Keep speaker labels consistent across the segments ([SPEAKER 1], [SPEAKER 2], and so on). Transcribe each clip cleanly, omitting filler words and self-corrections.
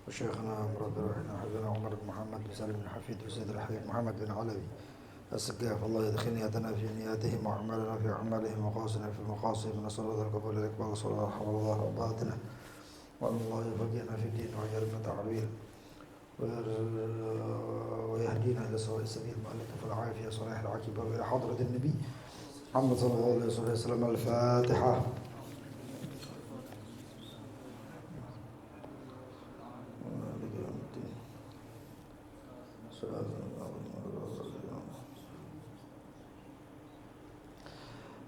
[SPEAKER 1] وشيخنا برد روحنا حبيبنا عمر بن محمد بن سالم بن حفيد وسيد الحبيب محمد بن علوي السقاف. الله يدخل نياتنا في نياتهم وأعمالنا في أعمالهم ومقاصدنا في مقاصدهم، نسأل الله القبول الإقبال صلى الله حول الله رباتنا، وأن الله يفقهنا في الدين ويجعلنا تعويل ويهدينا إلى سواء السبيل مؤلف العافية صلاح العاقبة وإلى حضرة النبي محمد صلى الله عليه وسلم. الفاتحة.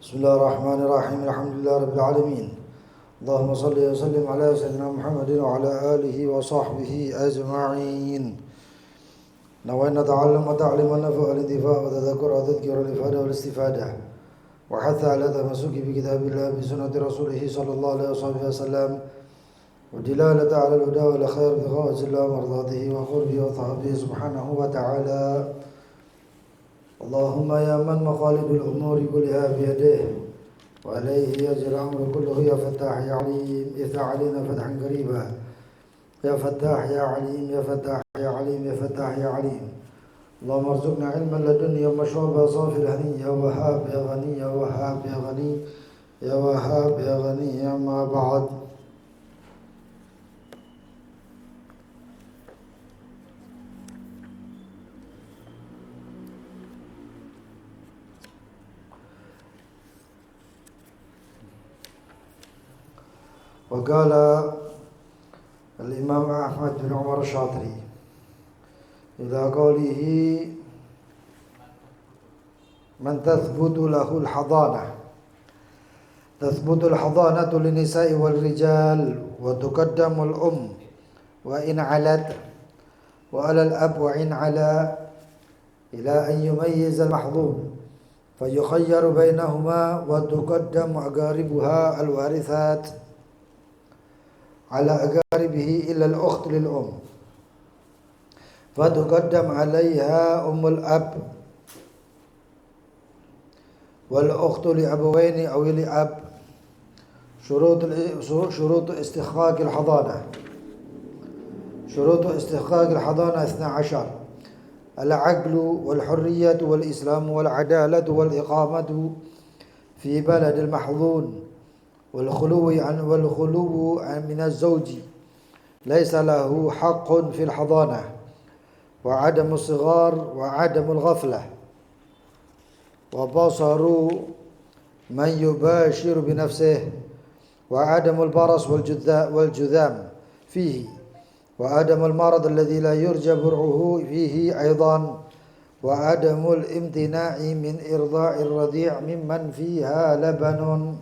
[SPEAKER 1] بسم الله الرحمن الرحيم. الحمد لله رب العالمين. اللهم صل وسلم على سيدنا محمد وعلى آله وصحبه أجمعين. نوينا نتعلم وتعلم النفع والانتفاع وتذكر وتذكر الإفادة والاستفادة، وحث على تمسك بكتاب الله بسنة رسوله صلى الله عليه وسلم، ودلالة على الهدى والخير بغاية الله ومرضاته وقربه وصحبه سبحانه وتعالى. اللهم يا من مقاليد الأمور كلها بيده وعليه يجري الأمر كله، يا فتاح يا عليم افتح علينا فتحا قريبا، يا فتاح يا عليم يا فتاح يا عليم يا فتاح يا عليم. اللهم ارزقنا علما لدنيا ومشربا صافي الهني، يا وهاب يا غني يا وهاب يا غني يا وهاب يا غني. أما بعد، وقال الإمام أحمد بن عمر الشاطري إلى قوله: من تثبت له الحضانة، تثبت الحضانة للنساء والرجال، وتقدم الأم وإن علت، وعلى الأب وإن علا، إلى أن يميز المحظوظ فيخير بينهما، وتقدم أقاربها الوارثات على أقاربه إلا الأخت للأم، فتقدم عليها أم الأب والأخت لأبوين أو لأب. شروط استحقاق الحضانة. شروط استحقاق الحضانة 12: العقل والحرية والإسلام والعدالة والإقامة في بلد المحظون، والخلو من الزوج ليس له حق في الحضانة، وعدم الصغار وعدم الغفلة، وبصر من يباشر بنفسه، وعدم البرص والجذام فيه، وعدم المرض الذي لا يرجى برعه فيه أيضا، وعدم الامتناع من إرضاع الرضيع ممن فيها لبن.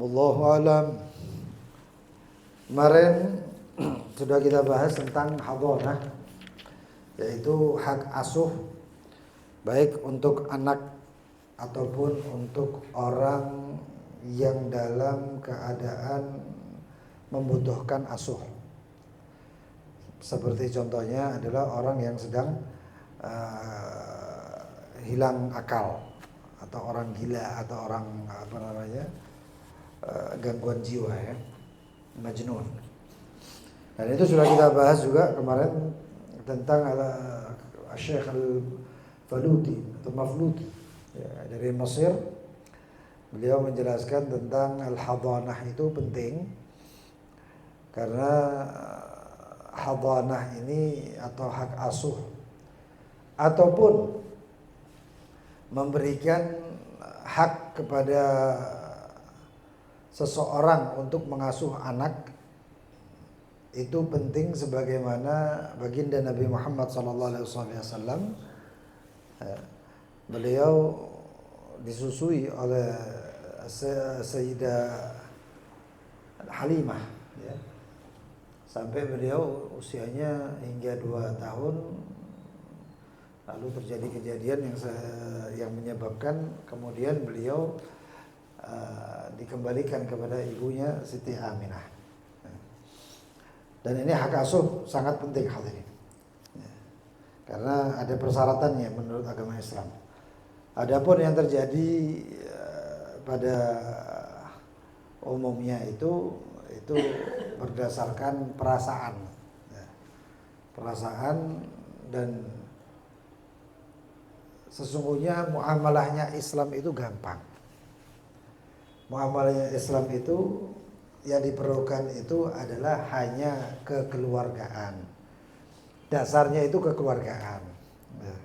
[SPEAKER 1] Wallahu alam. Kemarin sudah kita bahas tentang hadhanah, yaitu hak asuh baik untuk anak ataupun untuk orang yang dalam keadaan membutuhkan asuh. Seperti contohnya adalah orang yang sedang hilang akal, atau orang gila, atau orang gangguan jiwa, ya, majnun. Dan itu sudah kita bahas juga kemarin tentang Syekh Al-Faluti atau Mafluti, ya, dari Mesir. Beliau menjelaskan tentang al-hadhanah itu penting karena hadhanah ini atau hak asuh ataupun memberikan hak kepada seseorang untuk mengasuh anak itu penting, sebagaimana baginda Nabi Muhammad SAW, beliau disusui oleh Sayyidah Halimah, ya, sampai beliau usianya hingga 2 tahun. Lalu terjadi kejadian yang menyebabkan kemudian beliau dikembalikan kepada ibunya Siti Aminah. Dan ini hak asuh sangat penting hadirin, karena ada persyaratannya menurut agama Islam. Adapun yang terjadi pada umumnya itu itu berdasarkan perasaan, ya. Perasaan, dan sesungguhnya muamalahnya Islam itu gampang. Muamalahnya Islam itu yang diperlukan itu adalah hanya kekeluargaan. Dasarnya itu kekeluargaan. Ya.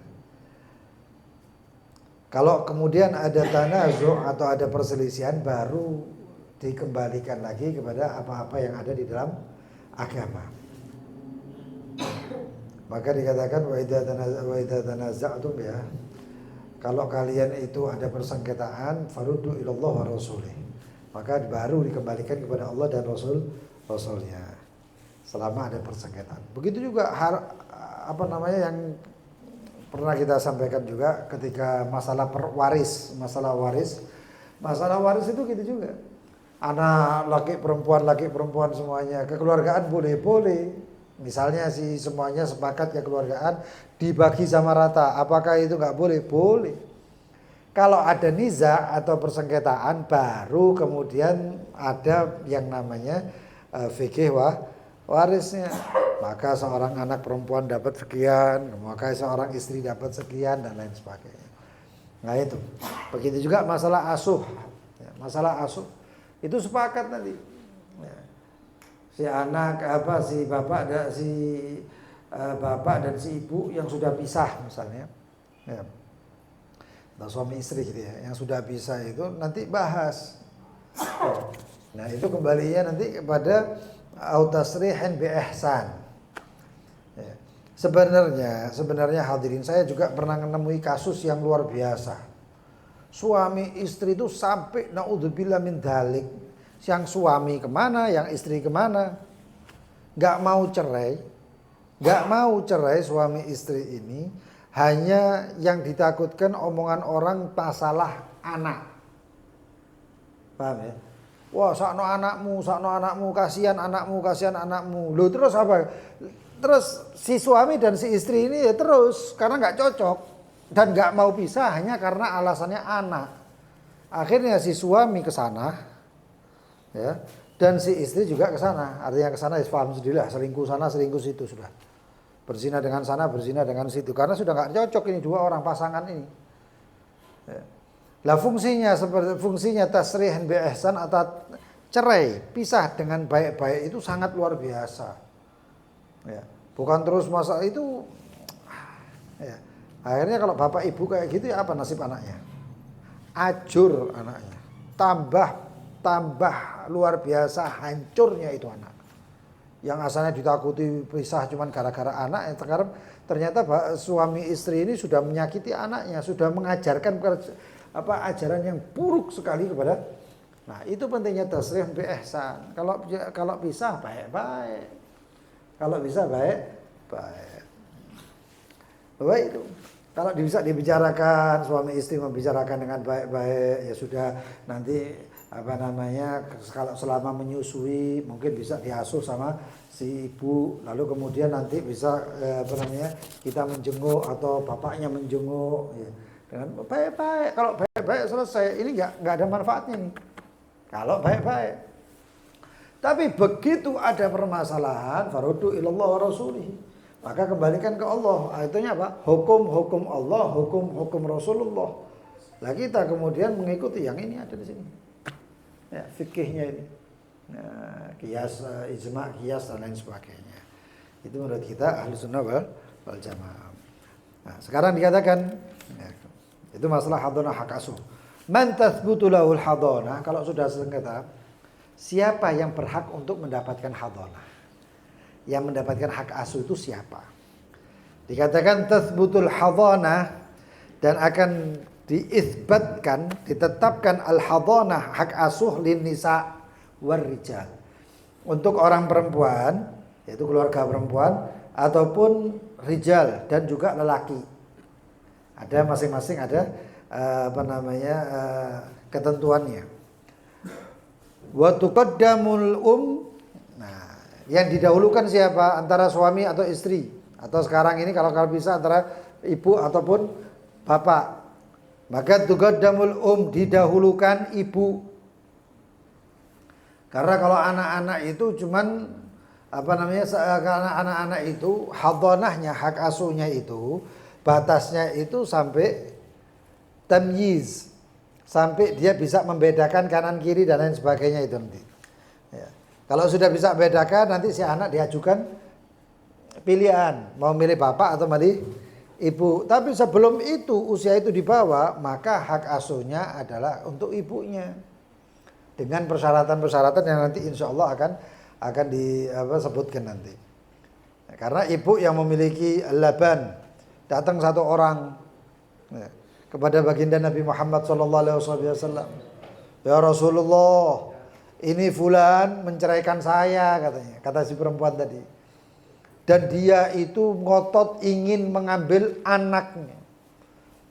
[SPEAKER 1] Kalau kemudian ada tanazu' atau ada perselisihan, baru dikembalikan lagi kepada apa-apa yang ada di dalam agama. Maka dikatakan wa idza tanaza'tum, ya, kalau kalian itu ada persengketaan, faruddu ilallah wa rasulih, maka baru dikembalikan kepada Allah dan Rasulnya selama ada persengketaan. Begitu juga yang pernah kita sampaikan juga ketika masalah masalah waris itu gitu juga. Anak laki perempuan semuanya, kekeluargaan boleh. Misalnya semuanya sepakat kekeluargaan dibagi sama rata, apakah itu nggak boleh? Boleh. Kalau ada niza atau persengketaan, baru kemudian ada yang namanya fikih warisnya. Maka seorang anak perempuan dapat sekian, maka seorang istri dapat sekian, dan lain sebagainya. Nah itu. Begitu juga masalah asuh. Ya, masalah asuh itu sepakat nanti. Ya. Si anak si bapak dan si ibu yang sudah pisah misalnya. Ya. Nah, suami istri gitu ya, yang sudah pisah itu nanti bahas. Nah, itu kembalinya nanti kepada autasrihin bi ihsan. Ya. Sebenarnya hadirin, saya juga pernah menemui kasus yang luar biasa. Suami istri itu sampai naudzubillah min dzalik. Yang suami kemana, yang istri kemana. Gak mau cerai suami istri ini. Hanya yang ditakutkan omongan orang masalah anak. Paham ya? Wah, sakno anakmu, kasihan anakmu. Loh, terus apa? Terus si suami dan si istri ini ya terus karena nggak cocok dan nggak mau pisah hanya karena alasannya anak. Akhirnya si suami ke sana, ya, dan si istri juga ke sana. Artinya ke sana, paham sendirilah, selingkuh sana, selingkuh situ sudah. Berzina dengan sana, berzina dengan situ, karena sudah nggak cocok ini dua orang pasangan ini. Ya. Lah fungsinya tasrihan bi ihsan atau cerai, pisah dengan baik-baik itu sangat luar biasa. Ya, bukan terus masa itu. Ya. Akhirnya kalau bapak ibu kayak gitu, ya apa nasib anaknya? Ajur anaknya. Tambah luar biasa hancurnya itu anak. Yang asalnya ditakuti pisah cuman gara-gara anak, yang sekarang ternyata suami istri ini sudah menyakiti anaknya, sudah mengajarkan ajaran yang buruk sekali kepada. Nah, itu pentingnya tasrih bi ihsan. Kalau pisah baik-baik. Kalau bisa baik. Baik itu. Kalau bisa dibicarakan, suami istri membicarakan dengan baik-baik, ya sudah, nanti kalau selama menyusui mungkin bisa diasuh sama si ibu, lalu kemudian nanti bisa kita menjenguk atau bapaknya menjenguk, ya. Dengan baik-baik. Kalau baik-baik selesai, ini nggak ada manfaatnya nih. Kalau baik-baik. Tapi begitu ada permasalahan, faruddu ilallah wa rasulih, maka kembalikan ke Allah. Artinya apa? Hukum Allah, hukum Rasulullah. Lah kita kemudian mengikuti yang ini ada di sini. Ya, fikihnya ini. Nah, qiyas, ijma', qiyas dan lain sebagainya. Itu menurut kita ahli sunnah wal jamaah. Nah, sekarang dikatakan, ya, itu masalah hadonah hak asuh. Man tathbutu lahul hadonah, kalau sudah sengketa, siapa yang berhak untuk mendapatkan hadonah? Yang mendapatkan hak asuh itu siapa? Dikatakan tathbutul hadonah, dan akan ditetapkan al-hadonah, hak asuh lin nisa war rijal, untuk orang perempuan, yaitu keluarga perempuan, ataupun rijal, dan juga lelaki. Ada masing-masing ada ketentuannya. Wa tuqaddamul Nah, yang didahulukan siapa? Antara suami atau istri, atau sekarang ini kalau bisa antara ibu ataupun bapak. Maka tuqaddamul didahulukan ibu. Karena kalau anak-anak itu cuman karena anak-anak itu hadonahnya, hak asuhnya itu batasnya itu sampai tamyiz, sampai dia bisa membedakan kanan kiri dan lain sebagainya itu nanti. Ya. Kalau sudah bisa bedakan, nanti si anak diajukan pilihan mau milih bapak atau milih ibu. Tapi sebelum itu usia itu dibawa, maka hak asuhnya adalah untuk ibunya dengan persyaratan-persyaratan yang nanti insya Allah akan disebutkan nanti. Karena ibu yang memiliki laban, datang satu orang kepada baginda Nabi Muhammad SAW, ya Rasulullah, ini fulan menceraikan saya, katanya, kata si perempuan tadi, dan dia itu ngotot ingin mengambil anaknya.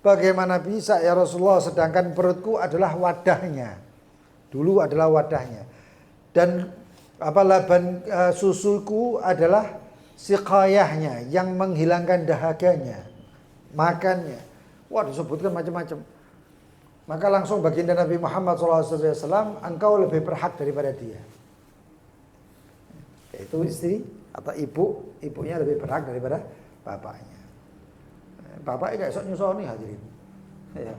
[SPEAKER 1] Bagaimana bisa ya Rasulullah, sedangkan perutku adalah wadahnya, dulu adalah wadahnya, dan laban susuku adalah siqayahnya, yang menghilangkan dahaganya, makannya. Wah, disebutkan macam-macam. Maka langsung baginda Nabi Muhammad SAW, engkau lebih berhak daripada dia. Yaitu istri atau ibunya lebih berhak daripada bapaknya. Bapaknya gak esok nyusoni hadirin. Ya,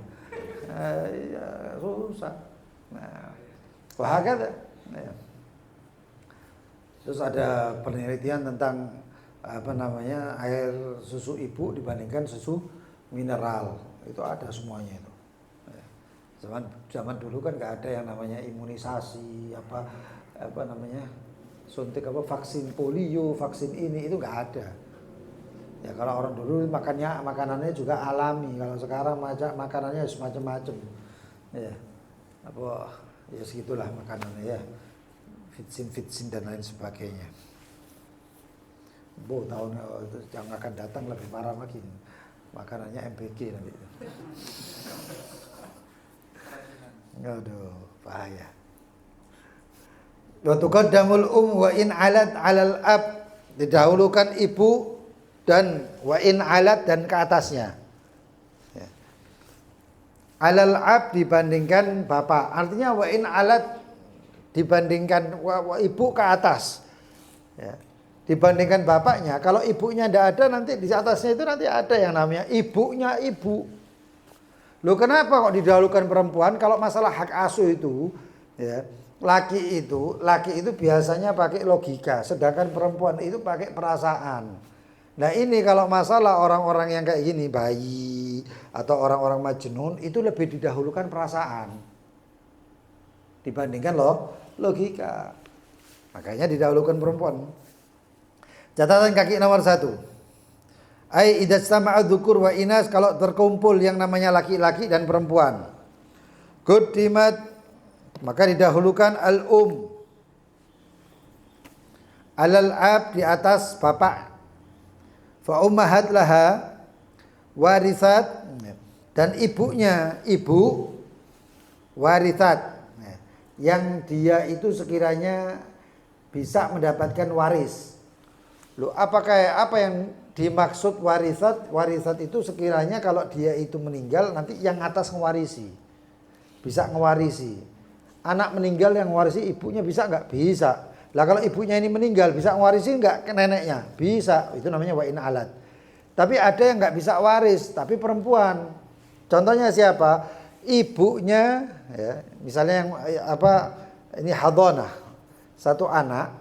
[SPEAKER 1] susah. Nah, wahakata. Ya. Terus ada penelitian tentang air susu ibu dibandingkan susu mineral, itu ada semuanya itu. Zaman dulu kan nggak ada yang namanya imunisasi suntik vaksin polio, vaksin ini itu nggak ada. Ya kalau orang dulu makanannya juga alami, kalau sekarang makanannya semacam-macam. Ya ya segitulah makanannya ya. Vitsin dan lain sebagainya. Tahun yang akan datang lebih parah lagi. Makanannya MPG nanti. Aduh, bahaya. Wa tuqaddamul wa in alat 'alal ab, didahulukan ibu dan wa in alat dan ke atasnya. Ya. Alal ab dibandingkan bapak. Artinya wa in alat dibandingkan ibu ke atas, ya. Dibandingkan bapaknya. Kalau ibunya tidak ada, nanti di atasnya itu nanti ada yang namanya ibunya ibu. Loh, kenapa kok didahulukan perempuan? Kalau masalah hak asuh itu, ya, laki itu biasanya pakai logika, sedangkan perempuan itu pakai perasaan. Nah ini kalau masalah orang-orang yang kayak gini, bayi atau orang-orang majnun, itu lebih didahulukan perasaan dibandingkan logika. Makanya didahulukan perempuan. Catatan kaki nomor 1. Ai idza sama'a dzukur wa inas, kalau terkumpul yang namanya laki-laki dan perempuan. Quddimat, maka didahulukan al-um alal ab, di atas bapak. Fa ummahat laha warisat, dan ibunya ibu warisat, yang dia itu sekiranya bisa mendapatkan waris. Loh, apa yang dimaksud warisat? Warisat itu sekiranya kalau dia itu meninggal, nanti yang atas ngewarisi, bisa ngewarisi. Anak meninggal yang ngewarisi ibunya bisa nggak? Bisa. Lah kalau ibunya ini meninggal, bisa ngewarisi nggak ke neneknya? Bisa. Itu namanya wa in alat. Tapi ada yang nggak bisa waris, tapi perempuan. Contohnya siapa? Ibunya, ya, misalnya yang ini hadonah, satu anak,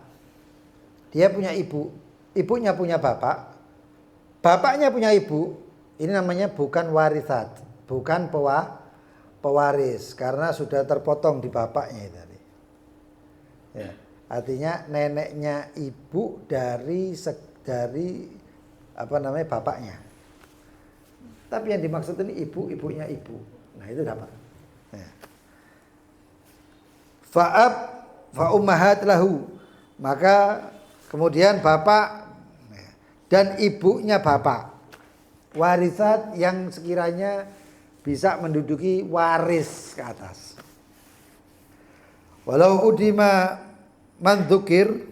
[SPEAKER 1] dia punya ibu, ibunya punya bapak, bapaknya punya ibu. Ini namanya bukan warisat, bukan pewaris, karena sudah terpotong di bapaknya tadi. Ya, artinya neneknya ibu dari bapaknya. Tapi yang dimaksud ini ibunya ibu. Nah itu dapat. Ya. Fa ummahat lahu, maka kemudian bapak dan ibunya bapak, warisat yang sekiranya bisa menduduki waris ke atas. Walau udima mandukir,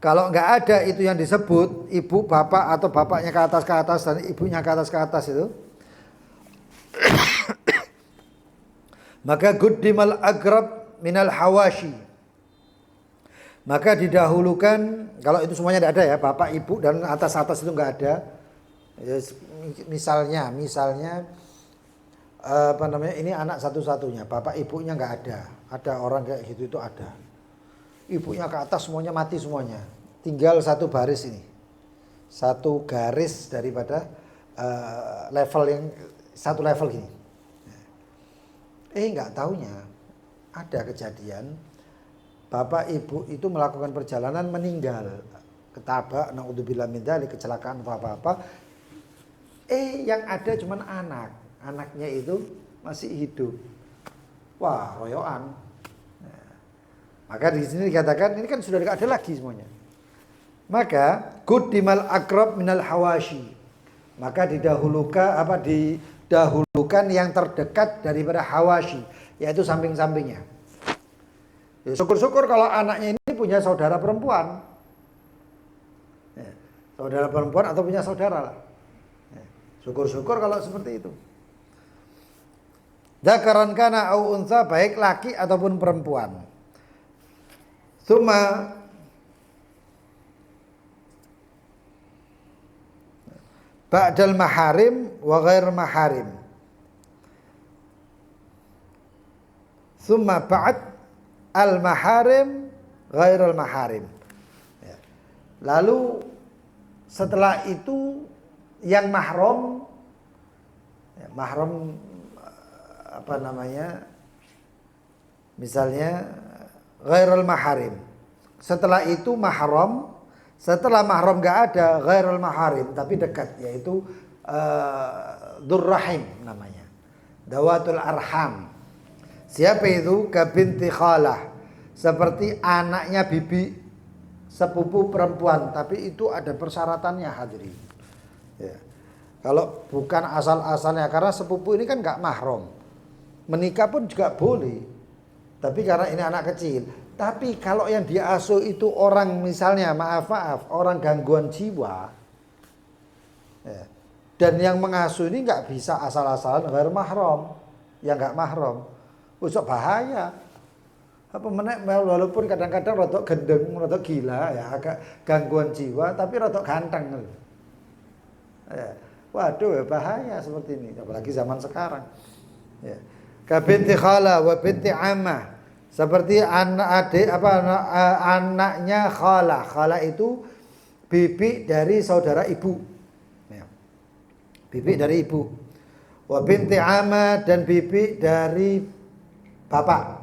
[SPEAKER 1] kalau nggak ada itu yang disebut ibu bapak atau bapaknya ke atas dan ibunya ke atas itu, maka guddimal agrab minal hawashi, Maka didahulukan, kalau itu semuanya tidak ada ya, bapak ibu dan atas-atas itu nggak ada. Ya, misalnya ini anak satu-satunya, bapak ibunya nggak ada orang kayak gitu itu ada. Ibunya ke atas semuanya mati semuanya, tinggal satu baris ini, satu garis daripada level yang satu level gini. Nggak taunya ada kejadian bapak ibu itu melakukan perjalanan meninggal, ketabrak, naudzubillah min dzalik, kecelakaan atau apa-apa. Yang ada cuman anaknya itu masih hidup. Wah, royoan. Nah, maka di sini dikatakan ini kan sudah tidak ada lagi semuanya. Maka quddimal aqrab minal hawashi. Maka didahulukan yang terdekat daripada hawashi, yaitu samping-sampingnya. Ya, syukur-syukur kalau anaknya ini punya saudara perempuan. Ya, saudara perempuan atau punya saudara lah. Ya, syukur-syukur kalau seperti itu. Dzakaran kana au untha, baik laki ataupun perempuan. Tsumma ba'dal maharim wa ghair maharim. Tsumma ba'd al maharim ghairul maharim. Ya. Lalu setelah itu yang mahram, misalnya ghairul maharim. Setelah itu mahram, setelah mahram enggak ada, ghairul maharim tapi dekat, yaitu dzurrahim namanya, dawatul arham. Siapa itu? Kabinti khalah, seperti anaknya bibi sepupu perempuan, tapi itu ada persyaratannya hadirin. Ya. Kalau bukan asal-asalnya, karena sepupu ini kan nggak mahram, menikah pun juga boleh, tapi karena ini anak kecil. Tapi kalau yang diasuh itu orang, misalnya maaf orang gangguan jiwa, ya, dan yang mengasuh ini nggak bisa asal-asalan ghair mahram, yang nggak mahram. Usah bahaya. Walaupun kadang-kadang rotok gendeng, rotok gila ya, agak gangguan jiwa tapi rotok ganteng. Ya. Waduh, bahaya seperti ini, apalagi zaman sekarang. Ya. Ka binti khala wa binti amma, seperti anaknya khala. Khala itu bibi dari saudara ibu. Ya. Bibi dari ibu. Wa binti amma, dan bibi dari bapak.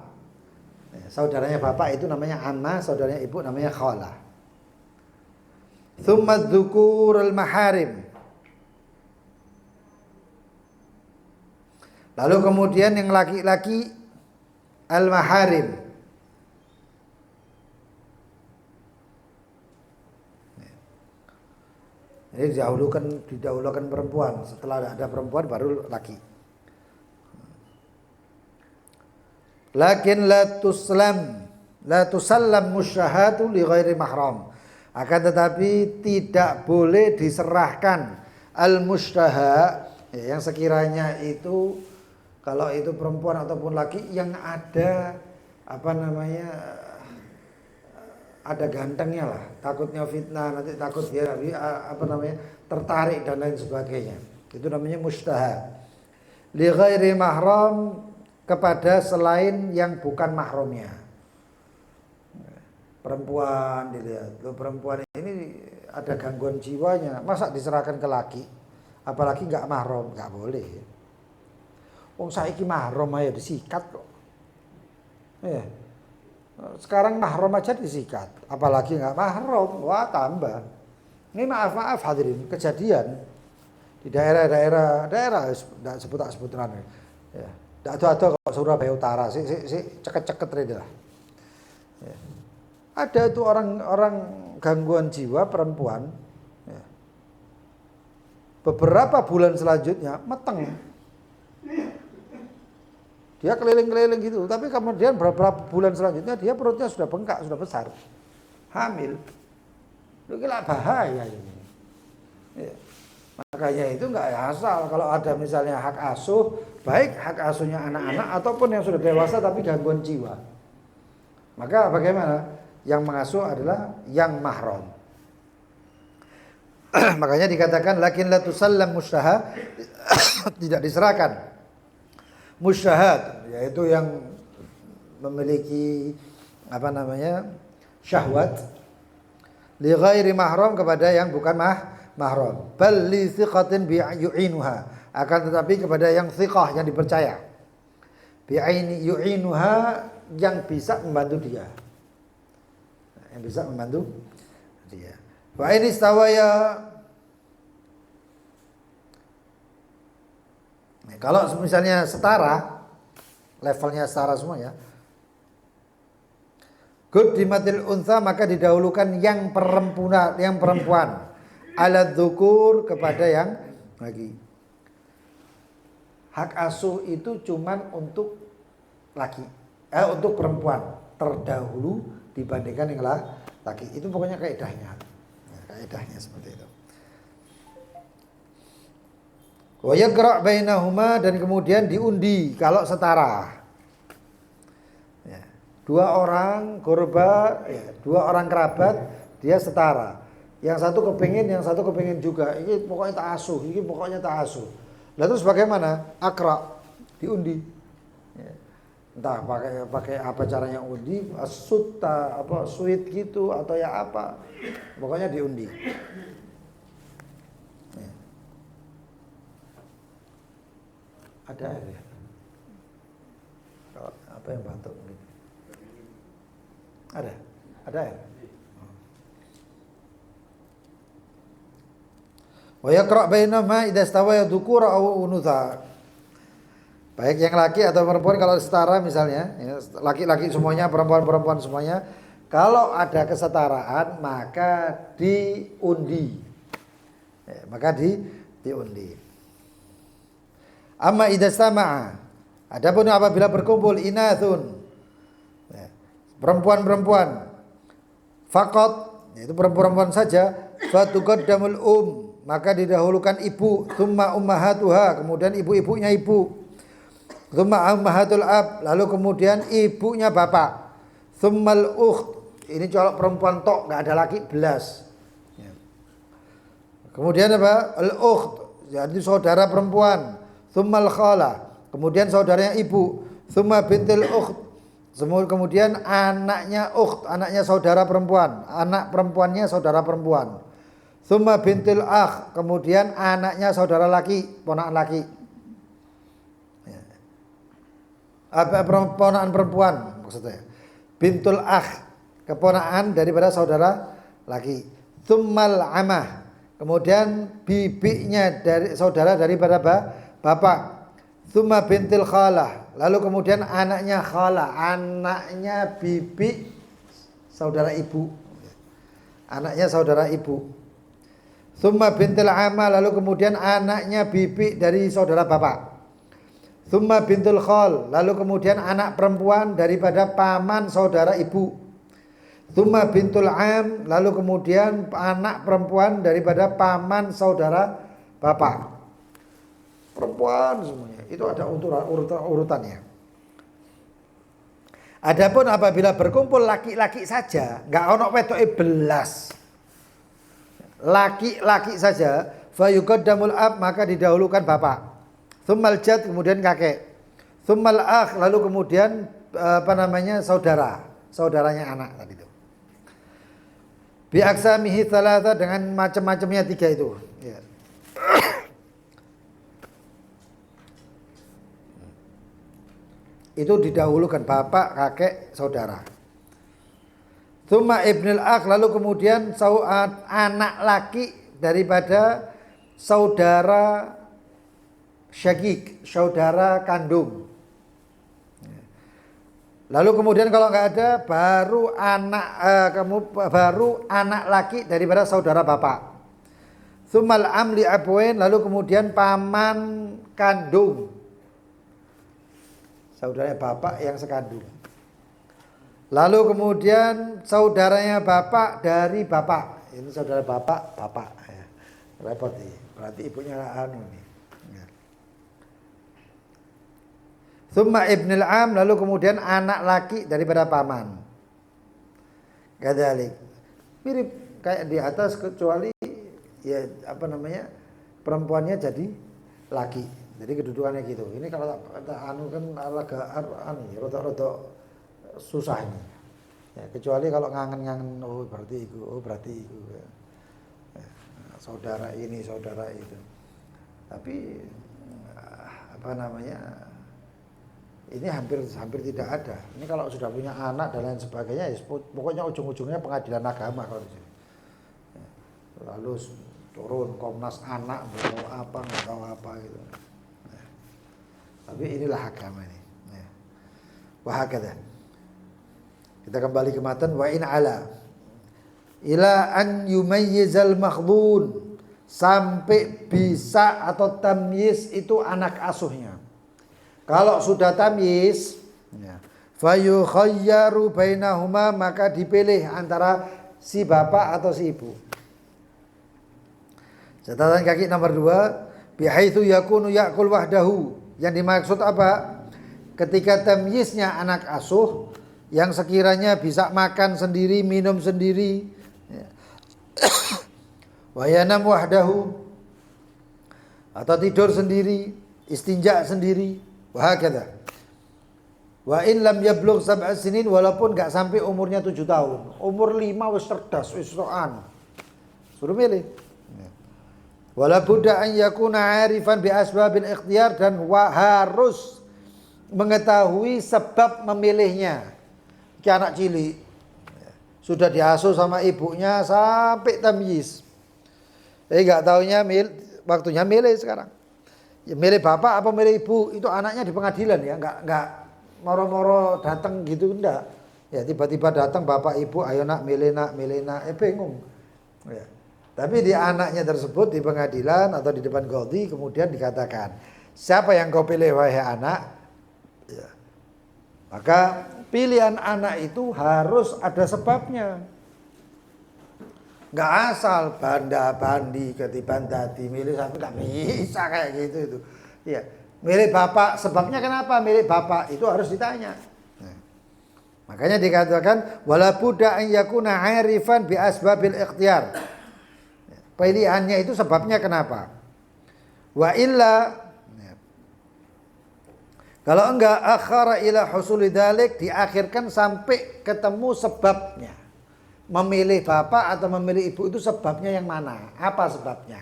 [SPEAKER 1] Saudaranya bapak itu namanya amma, saudaranya ibu namanya khala. Tsumma dzukurul maharim. Lalu kemudian yang laki-laki al-maharim. Jadi didahulukan perempuan, setelah ada perempuan baru laki. Lakin la tusallam musyahatu li ghairi mahram. Akan tetapi tidak boleh diserahkan al-musytaha, yang sekiranya itu, kalau itu perempuan ataupun laki yang ada ada gantengnya lah, takutnya fitnah, nanti takut dia tertarik dan lain sebagainya. Itu namanya musytaha. Li ghairi mahram, kepada selain yang bukan mahramnya. Perempuan dilihat, perempuan ini ada gangguan jiwanya, masa diserahkan ke laki, apalagi nggak mahram, nggak boleh. Wong saiki mahram aja disikat kok. Sekarang mahram aja disikat, apalagi nggak mahram, wah tambah. Ini maaf hadirin, kejadian di daerah tidak sebut namanya. Ya. Ada kok Surabaya Utara, ceket-ceket reda lah. Ya. Ada itu orang gangguan jiwa perempuan. Ya. Beberapa bulan selanjutnya meteng. Dia keliling-keliling gitu, tapi kemudian beberapa bulan selanjutnya dia perutnya sudah bengkak, sudah besar, hamil. Itu kira bahaya ini. Ya. Makanya itu nggak asal kalau ada misalnya hak asuh, baik hak asuhnya anak-anak ataupun yang sudah dewasa tapi gangguan jiwa. Maka bagaimana? Yang mengasuh adalah yang mahram. Makanya dikatakan lakin la tusallam musyaha, tidak diserahkan musyahad, yaitu yang memiliki syahwat, li ghairi mahram, kepada yang bukan mahram, bal li thiqatin bi yu'inuha, akan tetapi kepada yang thiqah, yang dipercaya, bi yu'inuha, yang bisa membantu dia, Wa ini istawaya. Kalau misalnya setara, levelnya setara semua ya. Quddimatil untha, maka didahulukan yang perempuan ala dzukur, kepada yang laki. Hak asuh itu cuman untuk laki, untuk perempuan terdahulu dibandingkan yang laki. Itu pokoknya kaidahnya. Kaidahnya seperti itu. Wa yaqra' bainahuma, dan kemudian diundi kalau setara. Ya. Dua orang kerabat, dia setara. Yang satu kepingin juga. Ini pokoknya tak asuh. Lalu terus bagaimana? Akra, diundi. Ya. Entah pakai apa caranya undi, sweet gitu atau ya apa. Pokoknya diundi. Ya. Ada air ya? Apa yang batuk gitu? Ada air. Wa yaqra' bainahuma idza stawaya dzukura aw unutha. Baik yang laki atau perempuan kalau setara misalnya, ya, laki-laki semuanya, perempuan semuanya, kalau ada kesetaraan maka diundi. Ya, diundi. Amma idza sama'a, adapun apabila berkumpul inathun, ya, perempuan-perempuan, faqat, yaitu perempuan saja, fatuqaddamul maka didahulukan ibu, tsumma ummahatuha, kemudian ibu-ibunya ibu, tsumma ummahatul ab, lalu kemudian ibunya bapak, tsummal ukht, ini kalau perempuan tok, enggak ada laki, belas. Ya. Kemudian apa? Al ukht, jadi saudara perempuan, tsummal khala, kemudian saudaranya ibu, tsumma bintil ukht, kemudian anaknya ukht, anaknya saudara perempuan, anak perempuannya saudara perempuan. Tsumma bintil akh, kemudian anaknya saudara laki, ponakan laki. Ponakan perempuan maksudnya. Bintul akh, keponakan daripada saudara laki. Tsummal amah, kemudian bibinya dari saudara daripada bapak. Tsumma bintil khalah, lalu kemudian anaknya khalah, anaknya bibi saudara ibu. Anaknya saudara ibu. Tsumma bintil amma, lalu kemudian anaknya bibi dari saudara bapak. Tsumma bintul khal, lalu kemudian anak perempuan daripada paman saudara ibu. Tsumma bintul am, lalu kemudian anak perempuan daripada paman saudara bapak. Perempuan semuanya. Itu ada urutannya. Adapun apabila berkumpul laki-laki saja, enggak ono wedoke belas. Laki-laki saja, fa yuqaddamul ab, maka didahulukan bapak. Tsummal jad, kemudian kakek. Tsummal akh, lalu kemudian saudaranya anak tadi itu. Bi aqsamihi tsalatsa, dengan macam-macamnya 3 itu. Ya. Itu didahulukan bapak, kakek, saudara. Tsumma ibnul akh, lalu kemudian anak laki daripada saudara syakik, saudara kandung. Lalu kemudian kalau enggak ada baru anak laki daripada saudara bapak. Tsummal amli abwain, lalu kemudian paman kandung, saudaranya bapak yang sekandung. Lalu kemudian saudaranya bapak dari bapak. Ini saudara bapak. Ya. Repot nih. Berarti ibunya nih. Ya. Tsumma ibnul am, lalu kemudian anak laki daripada paman. Kadzalik. Mirip kayak di atas kecuali ya perempuannya jadi laki. Jadi kedudukannya gitu. Ini kalau anu kan agak rada susah ini. Ya, kecuali kalau ngangen-ngangen berarti itu. Ya. Saudara ini, saudara itu. Tapi ini hampir tidak ada. Ini kalau sudah punya anak dan lain sebagainya, ya, pokoknya ujung-ujungnya pengadilan agama kalau di sini. Ya. Lalu turun Komnas Anak, nggak tahu apa gitu. Ya. Tapi inilah agama ini. Ya. Wahakadha. Kita kembali ke matan wa in ala ila an yumayyizal makhdun, sampai bisa atau tamyiz itu anak asuhnya. Kalau sudah tamyiz, ya, fayukhayyaru bainahuma, maka dipilih antara si bapak atau si ibu. Catatan kaki nomor 2, bihaitsu yakunu ya'kul wahdahu. Yang dimaksud apa? Ketika tamyiznya anak asuh yang sekiranya bisa makan sendiri, minum sendiri, ya. Wa yanam wahdahu, atau tidur sendiri, istinja sendiri, wa hakadha. Wa in lam yablugh sab'a sinin, walaupun enggak sampai umurnya 7 tahun. Umur 5 wis cerdas, wis roan. Suruh milih. Wala budda an yakuna 'arifan bi asbabil ikhtiyar, dan harus mengetahui sebab memilihnya. Ki anak cilik sudah diasuh sama ibunya sampai tamyiz. Enggak taunya waktunya milih sekarang. Ya milih bapak apa milih ibu, itu anaknya di pengadilan ya, enggak moro-moro datang gitu, enggak. Ya tiba-tiba datang bapak ibu, ayo nak, milih nak, bingung. Ya. Tapi di anaknya tersebut di pengadilan atau di depan qadhi kemudian dikatakan, siapa yang kau pilih wahai anak? Ya. Maka pilihan anak itu harus ada sebabnya. Enggak asal banda-bandi ketiban tadi milih satu, enggak bisa kayak gitu itu. Iya. Milih bapak, sebabnya kenapa milih bapak itu harus ditanya. Nah, makanya dikatakan wala budda an yakuna 'arifan bi asbabil ikhtiyar. Pilihannya itu sebabnya kenapa? Wa illa, kalau enggak, akhara ila husuli dzalik, diakhirkan sampai ketemu sebabnya. Memilih bapak atau memilih ibu itu sebabnya yang mana? Apa sebabnya?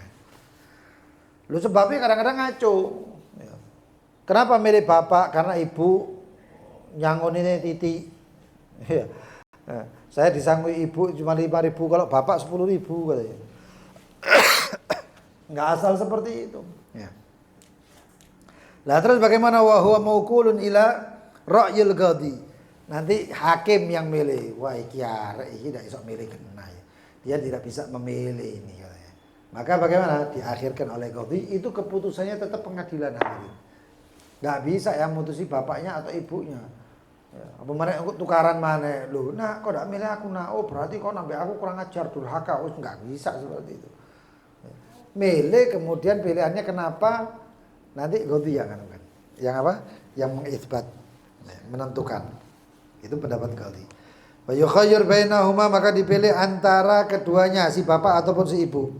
[SPEAKER 1] Lu sebabnya kadang-kadang ngaco. Kenapa milih bapak? Karena ibu nyangon ini titik. Saya disangui ibu cuma 5.000, kalau bapak 10.000 katanya. Enggak asal seperti itu. Ya. Lah terus bagaimana wa huwa maukulun ila ra'yil qadhi? Nanti hakim yang milih. Wah iki arek iki ndak iso milih kena ya. Dia tidak bisa memilih ini katanya. Maka bagaimana? Diakhirkan oleh qadhi, itu keputusannya tetap pengadilan hadirin. Enggak bisa yang mutusi bapaknya atau ibunya. Ya, apa mereka tukaran mana lu? Nah, kok ndak milih aku? Nah, oh berarti kau nambah aku kurang ajar, durhaka. Oh enggak bisa seperti itu. Ya. Milih kemudian pilihannya kenapa? Nanti qadhi yang kan. Yang apa? Yang mengisbat, menentukan. Itu pendapat qadhi. Wa yukhayyir bainahuma, maka dipilih antara keduanya, si bapak ataupun si ibu.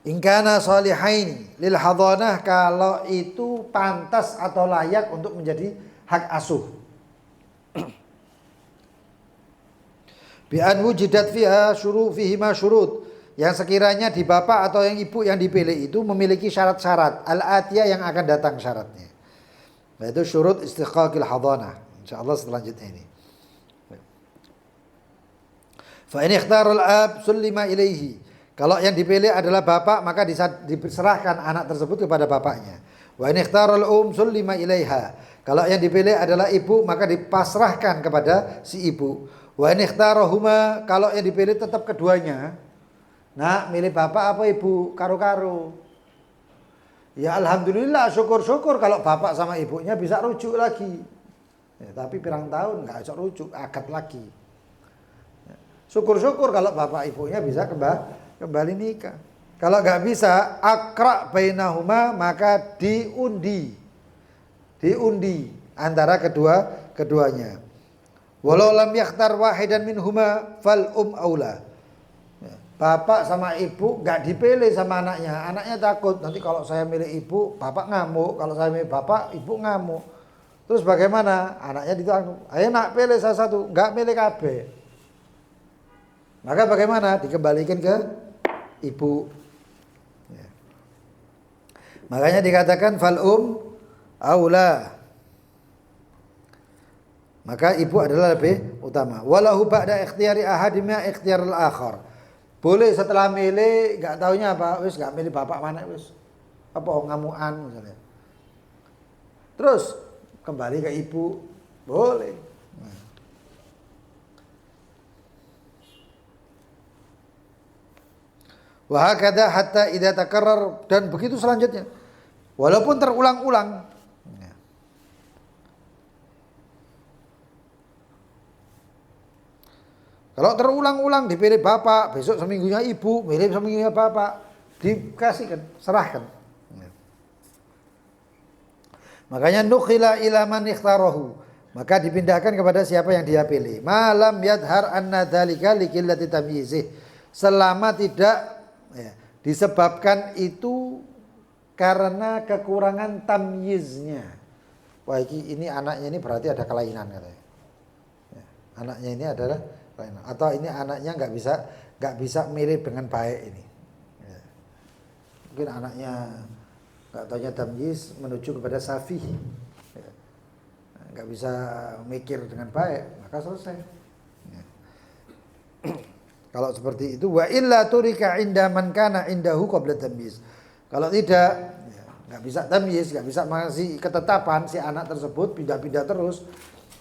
[SPEAKER 1] In kana salihain lil hadanah, kalau itu pantas atau layak untuk menjadi hak asuh. Bi an wujidat fiha fihima syurut, yang sekiranya di bapak atau yang ibu yang dipilih itu memiliki syarat-syarat al-atiyah yang akan datang syaratnya. Yaitu syurut istiqaqil hadanah. Insyaallah selanjutnya ini. Fa in ikhtara al-ab sullima ilaihi. Kalau yang dipilih adalah bapak, maka diserahkan anak tersebut kepada bapaknya. Wa in ikhtara al-um sullima ilaiha. Kalau yang dipilih adalah ibu, maka dipasrahkan kepada si ibu. Wa in ikhtarahuma, kalau yang dipilih tetap keduanya. Nah, milih bapak apa ibu? Karo-karo. Ya alhamdulillah, syukur-syukur kalau bapak sama ibunya bisa rujuk lagi. Ya, tapi pirang tahun enggak bisa rujuk, akad lagi. Ya, syukur-syukur kalau bapak ibunya bisa kembali nikah. Kalau enggak bisa, akra bainahuma, maka diundi antara keduanya. Walau lam yakhtar wahidan minhuma fal aula. Bapak sama ibu nggak dipilih sama anaknya. Anaknya takut nanti kalau saya milih ibu, bapak ngamuk. Kalau saya milih bapak, ibu ngamuk. Terus bagaimana? Anaknya ditanggung. Ayo nak pilih salah satu, nggak milih KB. Maka bagaimana? Dikembalikan ke ibu. Ya. Makanya dikatakan fal aula. Maka ibu adalah lebih utama. Walahu ba'da ikhtiyari ahadimnya ikhtiyarul akhar. Boleh setelah milih enggak taunya apa, wis enggak milih bapak mana wis. Apa ngamuan misalnya. Terus kembali ke ibu, boleh. Wa hakadha hatta idza takarrar, dan begitu selanjutnya. Walaupun terulang-ulang. Kalau terulang-ulang dipilih bapak, besok seminggunya ibu, milih seminggunya bapak, dikasihkan, serahkan. Makanya nukhila ila man ikhtarahu, maka dipindahkan kepada siapa yang dia pilih. Malam yadhar anna dzalika liqillati tamyizih, selama tidak disebabkan itu karena kekurangan tamyiznya. Wah ini anaknya ini berarti ada kelainan katanya. Anaknya ini adalah, atau ini anaknya nggak bisa mirip dengan baik ini. Ya. Mungkin anaknya nggak taunya tamyiz menuju kepada safih, ya. Nggak bisa mikir dengan baik, maka selesai. Ya. Kalau seperti itu, wa illa turika inda man kana indahu qabla tamyiz. Kalau tidak, ya, nggak bisa tamyiz, nggak bisa masih ketetapan si anak tersebut pindah-pindah terus.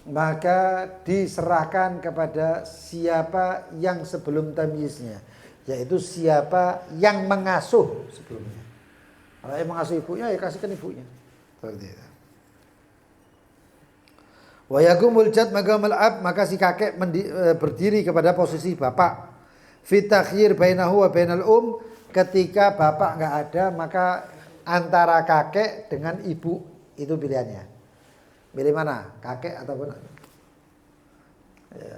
[SPEAKER 1] Maka diserahkan kepada siapa yang sebelum tamyiznya, yaitu siapa yang mengasuh sebelumnya. Kalau yang mengasuh ibunya, ya kasihkan ibunya. Seperti itu. Wa yaqumul jad maqamal ab, maka si kakek berdiri kepada posisi bapak. Fi takhyir bainahu wa bainal ketika bapak enggak ada, maka antara kakek dengan ibu itu pilihannya. Pilih mana? Kakek ataupun ya.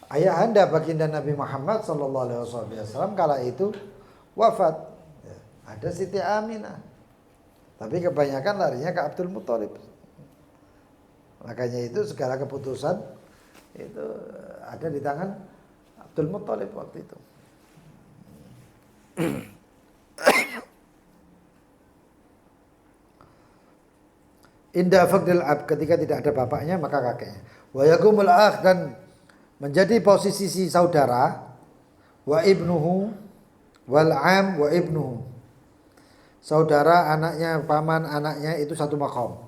[SPEAKER 1] Ayahanda baginda Nabi Muhammad SAW kala itu wafat. Ya. Ada Siti Aminah. Tapi kebanyakan larinya ke Abdul Muthalib. Makanya itu segala keputusan itu ada di tangan Abdul Muthalib waktu itu. Indah faqdil ab, ketika tidak ada bapaknya maka kakeknya. Wa yakumul akh, dan menjadi posisi si saudara, wa ibnuhu wal am wa ibnuhu. Saudara anaknya, paman anaknya itu satu makom.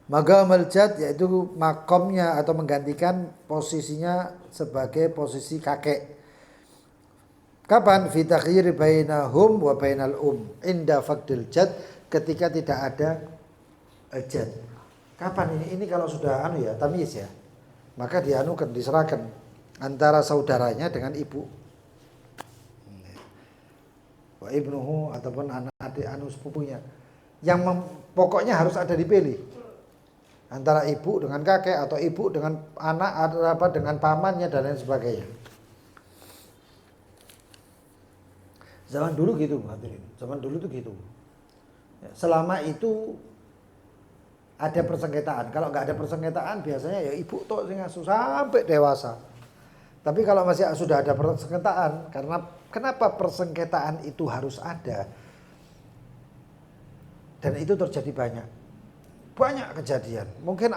[SPEAKER 1] Maqamul jad, yaitu makomnya atau menggantikan posisinya sebagai posisi kakek. Kapan? Fi takhyir bainahum wa bainal inda faqdil jad, ketika tidak ada jad. Kapan ini? Ini kalau sudah tamyiz ya, maka diserahkan antara saudaranya dengan ibu. Wa ibnuhu, ataupun anak adik sepupunya. Yang pokoknya harus ada dipilih. Antara ibu dengan kakek atau ibu dengan anak atau dengan pamannya dan lain sebagainya. Zaman dulu gitu, zaman dulu tuh gitu. Selama itu ada persengketaan. Kalau nggak ada persengketaan biasanya ya ibu toh sing ngasuh sampai dewasa. Tapi kalau masih sudah ada persengketaan, karena kenapa persengketaan itu harus ada? Dan itu terjadi banyak kejadian. Mungkin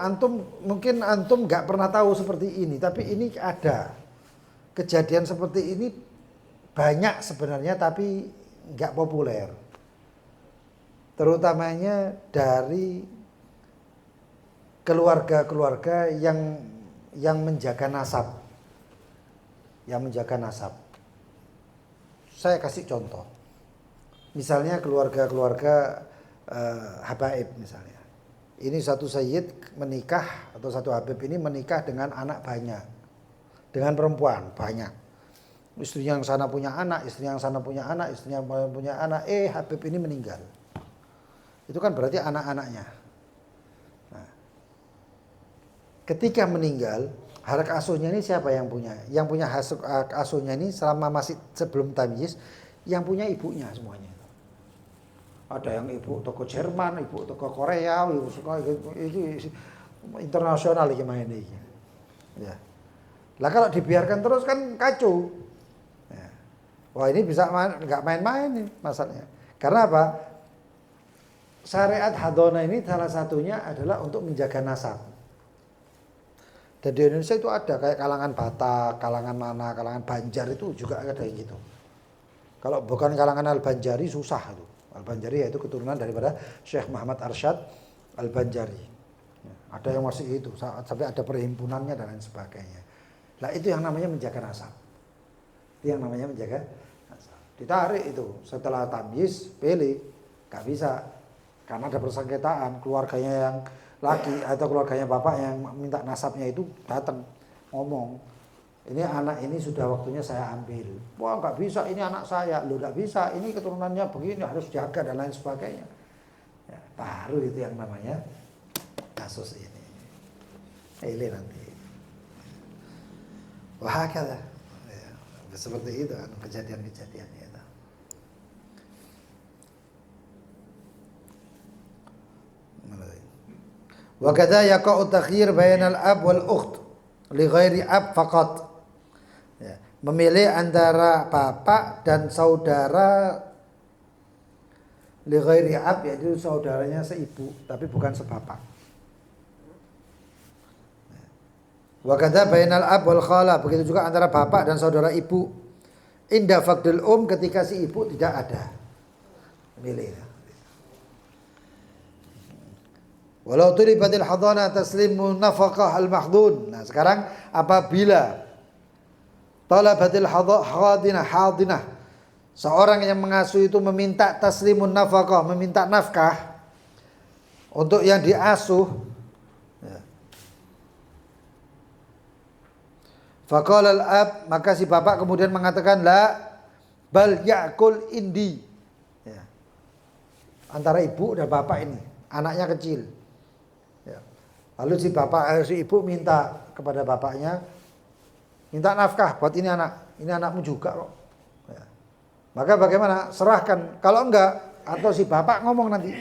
[SPEAKER 1] antum nggak pernah tahu seperti ini, tapi ini ada kejadian seperti ini banyak sebenarnya, tapi nggak populer. Terutamanya dari keluarga-keluarga yang menjaga nasab. Yang menjaga nasab. Saya kasih contoh. Misalnya keluarga-keluarga habaib misalnya. Ini satu sayyid menikah, atau satu habib ini menikah dengan anak banyak. Dengan perempuan banyak. Istri yang sana punya anak, istri yang sana punya anak, istri yang punya anak. Habib ini meninggal. Itu kan berarti anak-anaknya. Nah, ketika meninggal, hak asuhnya ini siapa yang punya? Yang punya hak asuhnya ini selama masih sebelum tamyiz, yang punya ibunya semuanya. Ada yang ibu toko Jerman, ibu toko Korea, ibu suka ini internasional iki main iki. Ya. Lah kalau dibiarkan terus kan kacau. Ya. Wah ini bisa nggak main-main nih masalahnya. Karena apa? Syariat hadona ini salah satunya adalah untuk menjaga nasab. Dan di Indonesia itu ada kayak kalangan Batak, kalangan mana, kalangan Banjar itu juga ada yang gitu. Kalau bukan kalangan Al-Banjari susah itu. Al-Banjari yaitu keturunan daripada Syekh Muhammad Arsyad Al-Banjari. Ada yang masih itu, sampai ada perhimpunannya dan lain sebagainya. Nah itu yang namanya menjaga nasab. Itu yang namanya menjaga nasab. Ditarik itu, setelah tamyiz, pilih, gak bisa. Karena ada persengketaan, keluarganya yang laki atau keluarganya bapak yang minta nasabnya itu datang ngomong, ini anak ini sudah waktunya saya ambil. Wah nggak bisa, ini anak saya. Loh nggak bisa, ini keturunannya begini, harus jaga dan lain sebagainya. Ya, baru itu yang namanya kasus ini. Ini nanti. Wah kata, ya, seperti itu kejadian-kejadian itu. Wa kadza yaqa'u takhir bainal ab wal ukht li ghairi ab faqat. Ya, memilih antara bapak dan saudara li ghairi ab, yaitu saudaranya seibu tapi bukan sebapak. Wa kadza bainal ab wal khala, begitu juga antara bapak dan saudara ibu. Inda faqdil ketika si ibu tidak ada. Milih. Walau tulibatil hadana taslimu nafaqah al-mahdun. Nah, sekarang apabila talabatil hadinah seorang yang mengasuh itu meminta taslimun nafaqah, meminta nafkah untuk yang diasuh, ya. Faqala al-ab, maka si bapak kemudian mengatakan la bal ya'kul indi. Ya. Antara ibu dan bapak ini, anaknya kecil. Lalu si ibu minta kepada bapaknya, minta nafkah buat ini anakmu juga kok. Ya. Maka bagaimana? Serahkan. Kalau enggak, atau si bapak ngomong nanti,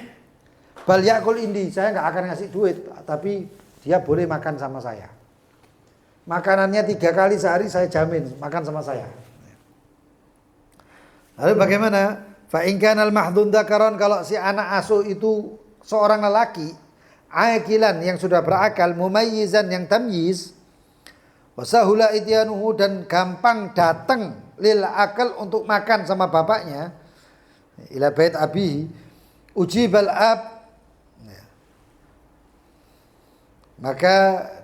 [SPEAKER 1] bal yakul indi, saya enggak akan ngasih duit, tapi dia boleh makan sama saya. Makanannya 3 kali sehari saya jamin makan sama saya. Lalu bagaimana? Fa in kana al-mahdun dzakaran, kalau si anak asuh itu seorang lelaki, aqilan yang sudah berakal, mumayyizan yang tamyiz, wasahula ityanuhu dan gampang datang lil akal untuk makan sama bapaknya, ila bait abi ujibal ab, maka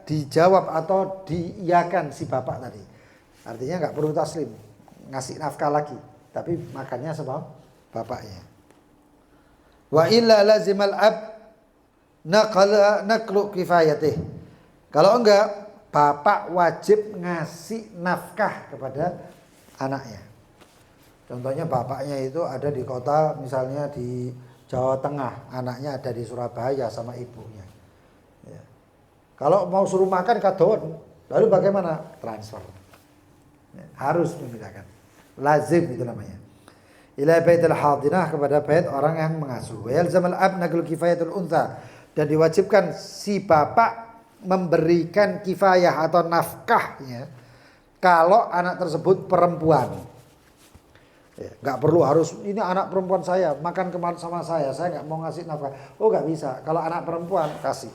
[SPEAKER 1] dijawab atau diiyakan si bapak tadi. Artinya nggak perlu taslim, ngasih nafkah lagi, tapi makannya sama bapaknya. Wa illa lazimal ab naqlu kifayatih. Kalau enggak, bapak wajib ngasih nafkah kepada anaknya. Contohnya bapaknya itu ada di kota, misalnya di Jawa Tengah, anaknya ada di Surabaya sama ibunya. Ya. Kalau mau suruh makan kadon, lalu bagaimana? Transfer. Ya, harus memindahkan. Lazim itu namanya. Ila baitil hadinah, kepada bait orang yang mengasuh. Wa yalzamal ab naqlu kifayatul untha, dan diwajibkan si bapak memberikan kifayah atau nafkahnya kalau anak tersebut perempuan. Ya, gak perlu harus ini anak perempuan saya makan kemarin sama saya gak mau ngasih nafkah. Oh gak bisa, kalau anak perempuan kasih.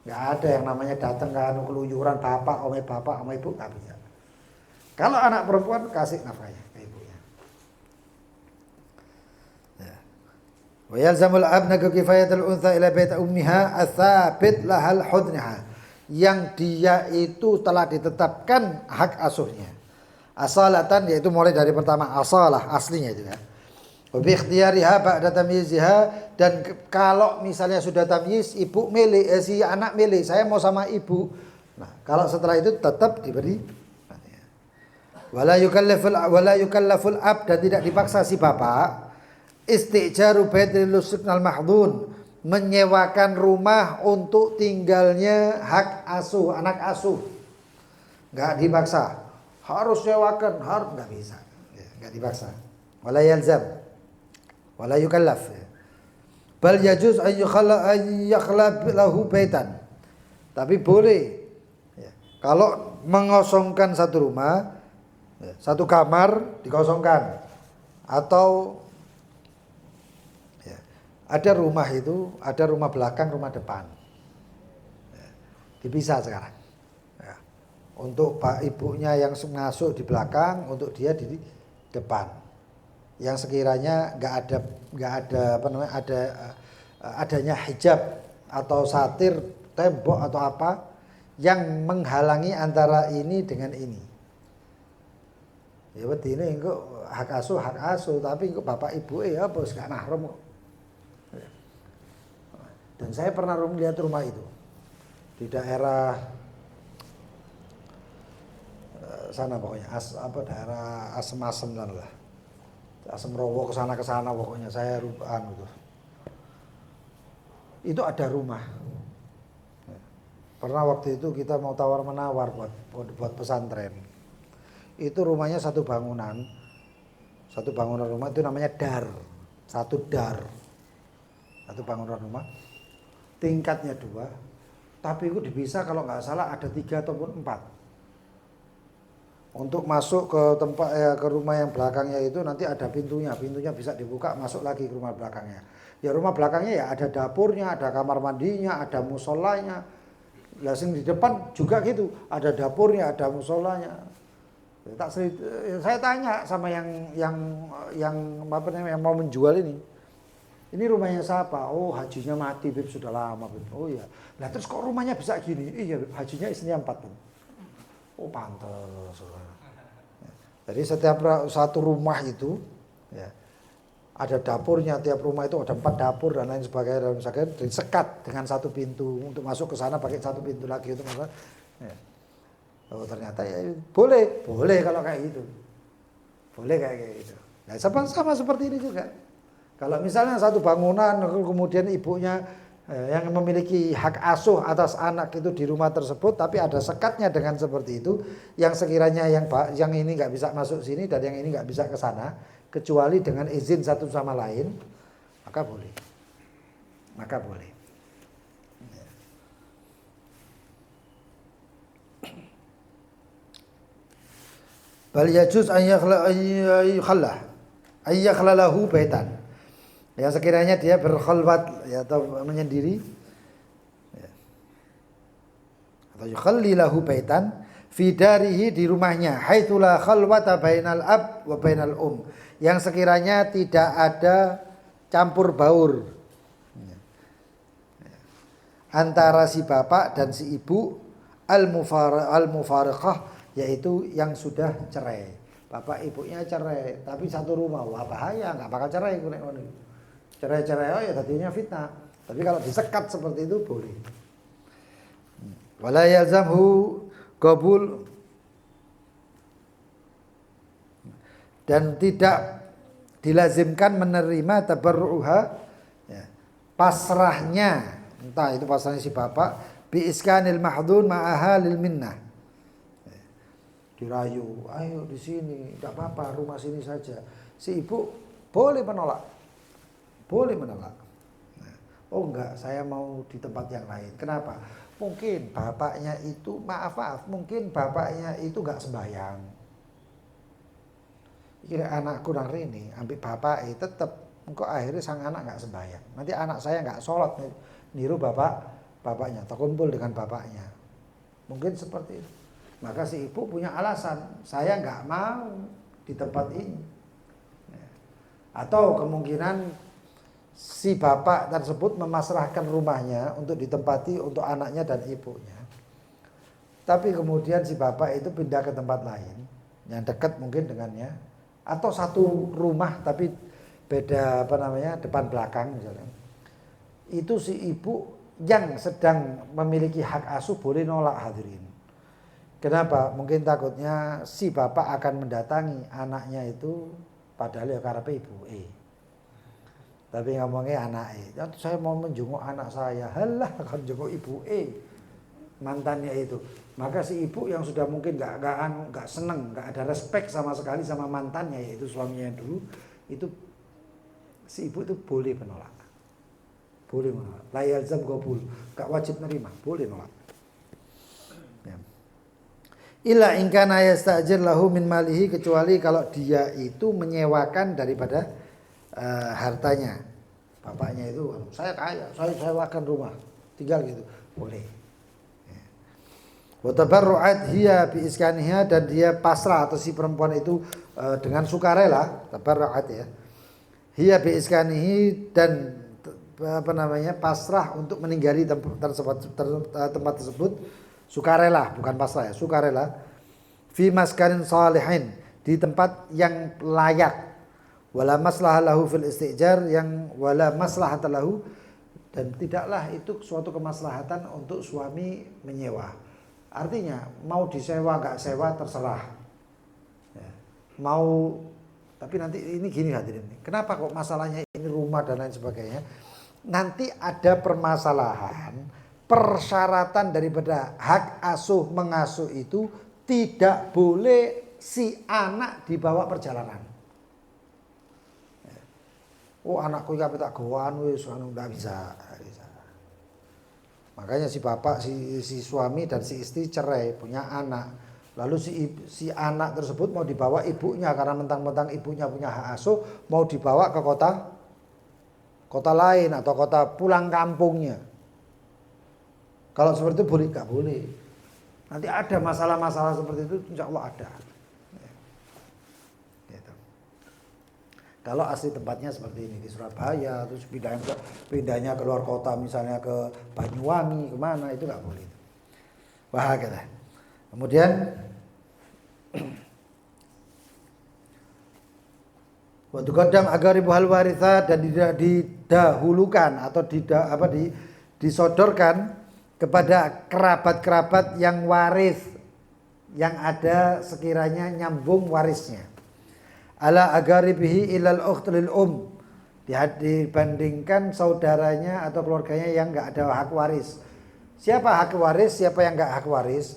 [SPEAKER 1] Gak ada yang namanya datang kan keluyuran bapak sama ibu, gak bisa. Kalau anak perempuan kasih nafkahnya ke ibunya. Wa yalzamul abna kifayatul untha ila bait ummiha ats-tsabit lahal hudnaha, yang dia itu telah ditetapkan hak asuhnya asalatan, yaitu mulai dari pertama asalah aslinya itu ya. Wa bi ikhtiyariha ba'da tamyiziha, dan kalau misalnya sudah tamyiz ibu milih si anak milih saya mau sama ibu. Nah, kalau setelah itu tetap diberi wala yukallaful ab, dan tidak dipaksa si bapak istijaru baitil lusuknal mahdun, menyewakan rumah untuk tinggalnya hak asuh, anak asuh. Enggak dipaksa. Harus sewakan, harus enggak bisa. Ya, enggak dipaksa. Wala yalzam. Wala yukallaf. Bal yajuz an yakhla lahu baitan. Tapi boleh ya, kalau mengosongkan satu rumah, ya, satu kamar dikosongkan, atau ya, ada rumah itu, ada rumah belakang, rumah depan, ya, dipisah sekarang. Ya. Untuk pak ibunya yang ngasuh di belakang, untuk dia di depan. Yang sekiranya nggak ada apa namanya, adanya hijab atau satir tembok atau apa yang menghalangi antara ini dengan ini. Ya berarti ini engko hak asuh, tapi engko bapak ibu ya bos gak mahram kok. Dan saya pernah lihat rumah itu di daerah sana pokoknya, daerah Asem-Asem lah. Asem Rowo ke sana pokoknya saya rupaan itu. Itu ada rumah. Pernah waktu itu kita mau tawar-menawar buat pesantren. Itu rumahnya satu bangunan rumah itu namanya dar. Satu bangunan rumah. Tingkatnya 2. Tapi itu bisa kalau nggak salah ada 3 ataupun 4. Untuk masuk ke tempat ke rumah yang belakangnya itu nanti ada pintunya bisa dibuka masuk lagi ke rumah belakangnya. Ya rumah belakangnya ya ada dapurnya, ada kamar mandinya, ada musolanya. Langsung di depan juga gitu, ada dapurnya, ada musolanya. Saya tanya sama yang apa namanya, yang mau menjual ini. Ini rumahnya siapa? Oh, hajinya mati, Bib, sudah lama, Bib. Oh iya. Nah, terus kok rumahnya bisa gini? Iya, Bib, hajinya istrinya 4, Bib. Oh, pantas. Jadi setiap satu rumah itu ya, ada dapurnya, tiap rumah itu ada 4 dapur dan lain sebagainya, disekat dengan satu pintu. Untuk masuk ke sana pakai satu pintu lagi itu maksudnya. Ya. Oh, ternyata ya boleh kalau kayak gitu. Boleh kayak gitu. Nah, sama seperti ini juga. Kalau misalnya satu bangunan kemudian ibunya yang memiliki hak asuh atas anak itu di rumah tersebut, tapi ada sekatnya dengan seperti itu, yang sekiranya yang ini nggak bisa masuk sini dan yang ini nggak bisa ke sana, kecuali dengan izin satu sama lain, maka boleh. Bal yajuz an yakhla lahu baitan. Ya sekiranya dia berkhalwat ya, atau menyendiri ya. Atau yukhalli lahu baitan fi darihi, di rumahnya, haitsu la khalwata bainal ab wa bainal yang sekiranya tidak ada campur baur antara si bapak dan si ibu, al-mufariqah, yaitu yang sudah cerai. Bapak ibunya cerai tapi satu rumah, wah bahaya, enggak bakal cerai kunek-kunek. Cerai-cerai oh ya tadinya fitnah. Tapi kalau disekat seperti itu boleh. Wala yalzamhu qabul, dan tidak dilazimkan menerima tabarruha ya, pasrahnya, entah itu pasrahnya si bapak, bi iskanil mahdun ma'aha lil minnah. Dirayu, ayo di sini, enggak apa-apa, rumah sini saja. Si ibu boleh menolak. Oh enggak, saya mau di tempat yang lain. Kenapa? Mungkin bapaknya itu mungkin bapaknya itu enggak sembahyang. Kira anakku nang rene ambek bapak tetep engko akhirnya sang anak enggak sembahyang. Nanti anak saya enggak sholat niru bapaknya, terkumpul dengan bapaknya. Mungkin seperti itu. Maka si ibu punya alasan, saya enggak mau di tempat ini. Atau kemungkinan si bapak tersebut memasrahkan rumahnya untuk ditempati untuk anaknya dan ibunya. Tapi kemudian si bapak itu pindah ke tempat lain yang dekat mungkin dengannya, atau satu rumah tapi beda depan belakang misalnya. Itu si ibu yang sedang memiliki hak asuh boleh nolak, hadirin. Kenapa? Mungkin takutnya si bapak akan mendatangi anaknya itu padahal ya karepe ibu. Tapi ngomongnya anaknya. Saya mau menjenguk anak saya. Halah kan jenguk ibu mantannya itu. Maka si ibu yang sudah mungkin nggak seneng, nggak ada respect sama sekali sama mantannya, yaitu suaminya yang dulu, itu si ibu itu boleh menolak. Boleh menolak. La yalzam qabul, enggak wajib nerima, boleh nolak. Ya. Illa in kana yasta'jir lahu min malihi, kecuali kalau dia itu menyewakan daripada hartanya. Bapaknya itu, saya kaya, saya sewakan rumah, tinggal gitu, boleh. Wa tabarru'at hiya bi iskaniha, dan dia pasrah atau si perempuan itu dengan sukarela, tabarru'at ya. Hiya bi iskanihi, dan pasrah untuk meninggali tempat tersebut, sukarela, bukan pasrah ya, sukarela. Fi maskanin salihin, di tempat yang layak. Wala maslahah lahu fil istijar, yang wala maslahah lahu, dan tidaklah itu suatu kemaslahatan untuk suami menyewa. Artinya mau disewa gak sewa terserah. Ya. Mau, tapi nanti ini gini hadirin. Kenapa kok masalahnya ini rumah dan lain sebagainya? Nanti ada permasalahan, persyaratan daripada hak asuh mengasuh itu tidak boleh si anak dibawa perjalanan. Oh anakku iki tak gowan wis enggak bisa. Makanya si bapak, si suami dan si istri cerai, punya anak. Lalu si anak tersebut mau dibawa ibunya karena mentang-mentang ibunya punya hak asuh, mau dibawa ke kota lain atau kota pulang kampungnya. Kalau seperti itu boleh enggak boleh. Nanti ada masalah-masalah seperti itu, insya Allah ada. Kalau asli tempatnya seperti ini di Surabaya, terus pindahnya keluar kota, misalnya ke Banyuwangi, kemana, itu nggak boleh. Wah, gitu. Kemudian waktu kodam agar ibu hal waritha, dan didahulukan atau disodorkan kepada kerabat-kerabat yang waris, yang ada sekiranya nyambung warisnya. Ala agaribihi ilal ukhtul dibandingkan saudaranya atau keluarganya yang enggak ada hak waris. Siapa hak waris, siapa yang enggak hak waris?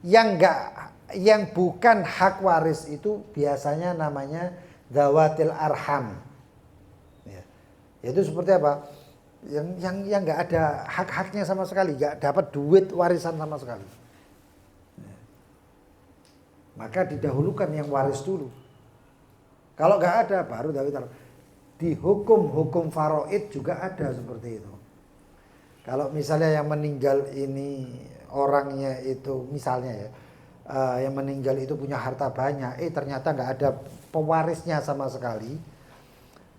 [SPEAKER 1] Yang bukan hak waris itu biasanya namanya zawatil arham. Ya. Yaitu seperti apa? Yang enggak ada hak-haknya sama sekali, enggak dapat duit warisan sama sekali. Ya. Maka didahulukan yang waris dulu. Kalau nggak ada baru di hukum faraid juga ada seperti itu. Kalau misalnya yang meninggal ini orangnya itu misalnya ya, yang meninggal itu punya harta banyak, ternyata nggak ada pewarisnya sama sekali,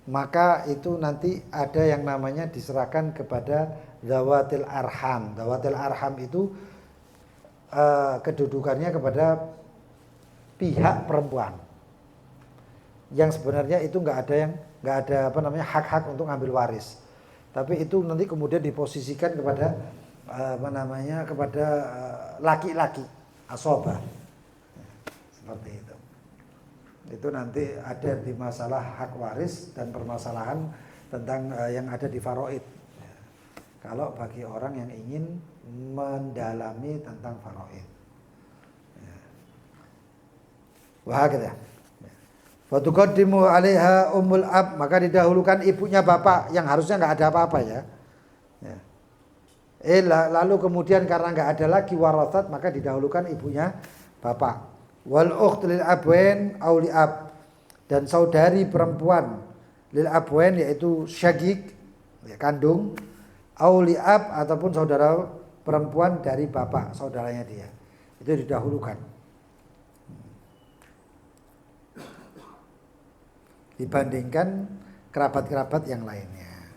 [SPEAKER 1] maka itu nanti ada yang namanya diserahkan kepada zawatil arham. Zawatil arham itu kedudukannya kepada pihak perempuan. Yang sebenarnya itu nggak ada hak-hak untuk ngambil waris, tapi itu nanti kemudian diposisikan kepada kepada laki-laki asobah, seperti itu. Itu nanti ada di masalah hak waris dan permasalahan tentang yang ada di faraid. Kalau bagi orang yang ingin mendalami tentang faraid, wah gitu ya. Wa tuqaddimu 'alaiha ummul ab, maka didahulukan ibunya bapak yang harusnya enggak ada apa-apa ya. Lalu kemudian karena enggak ada lagi warasat, maka didahulukan ibunya bapak. Wal ukht lil abwain aw li ab, dan saudari perempuan lil abwain yaitu syagik ya, kandung, aw li ab, ataupun saudara perempuan dari bapak, saudaranya dia. Itu didahulukan dibandingkan kerabat-kerabat yang lainnya.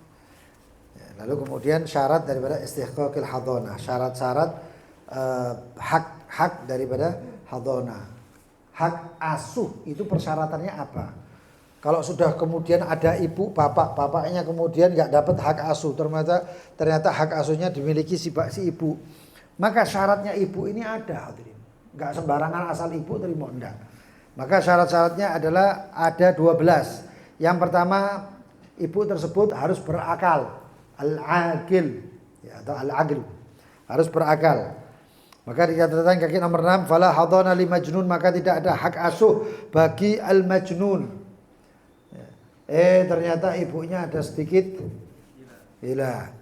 [SPEAKER 1] Lalu kemudian syarat daripada istihqaqil hadonah, syarat-syarat hak daripada hadonah, hak asuh itu persyaratannya apa? Kalau sudah kemudian ada ibu bapaknya kemudian nggak dapat hak asuh, ternyata hak asuhnya dimiliki si ibu, maka syaratnya ibu ini ada, nggak sembarangan asal ibu terima, enggak. Maka syarat-syaratnya adalah ada 12. Yang pertama ibu tersebut harus berakal, al-aqil ya, atau al-aql, harus berakal. Maka dikatakan kaki nomor 6, fala hadana li majnun, maka tidak ada hak asuh bagi al-majnun. Ternyata ibunya ada sedikit hilang.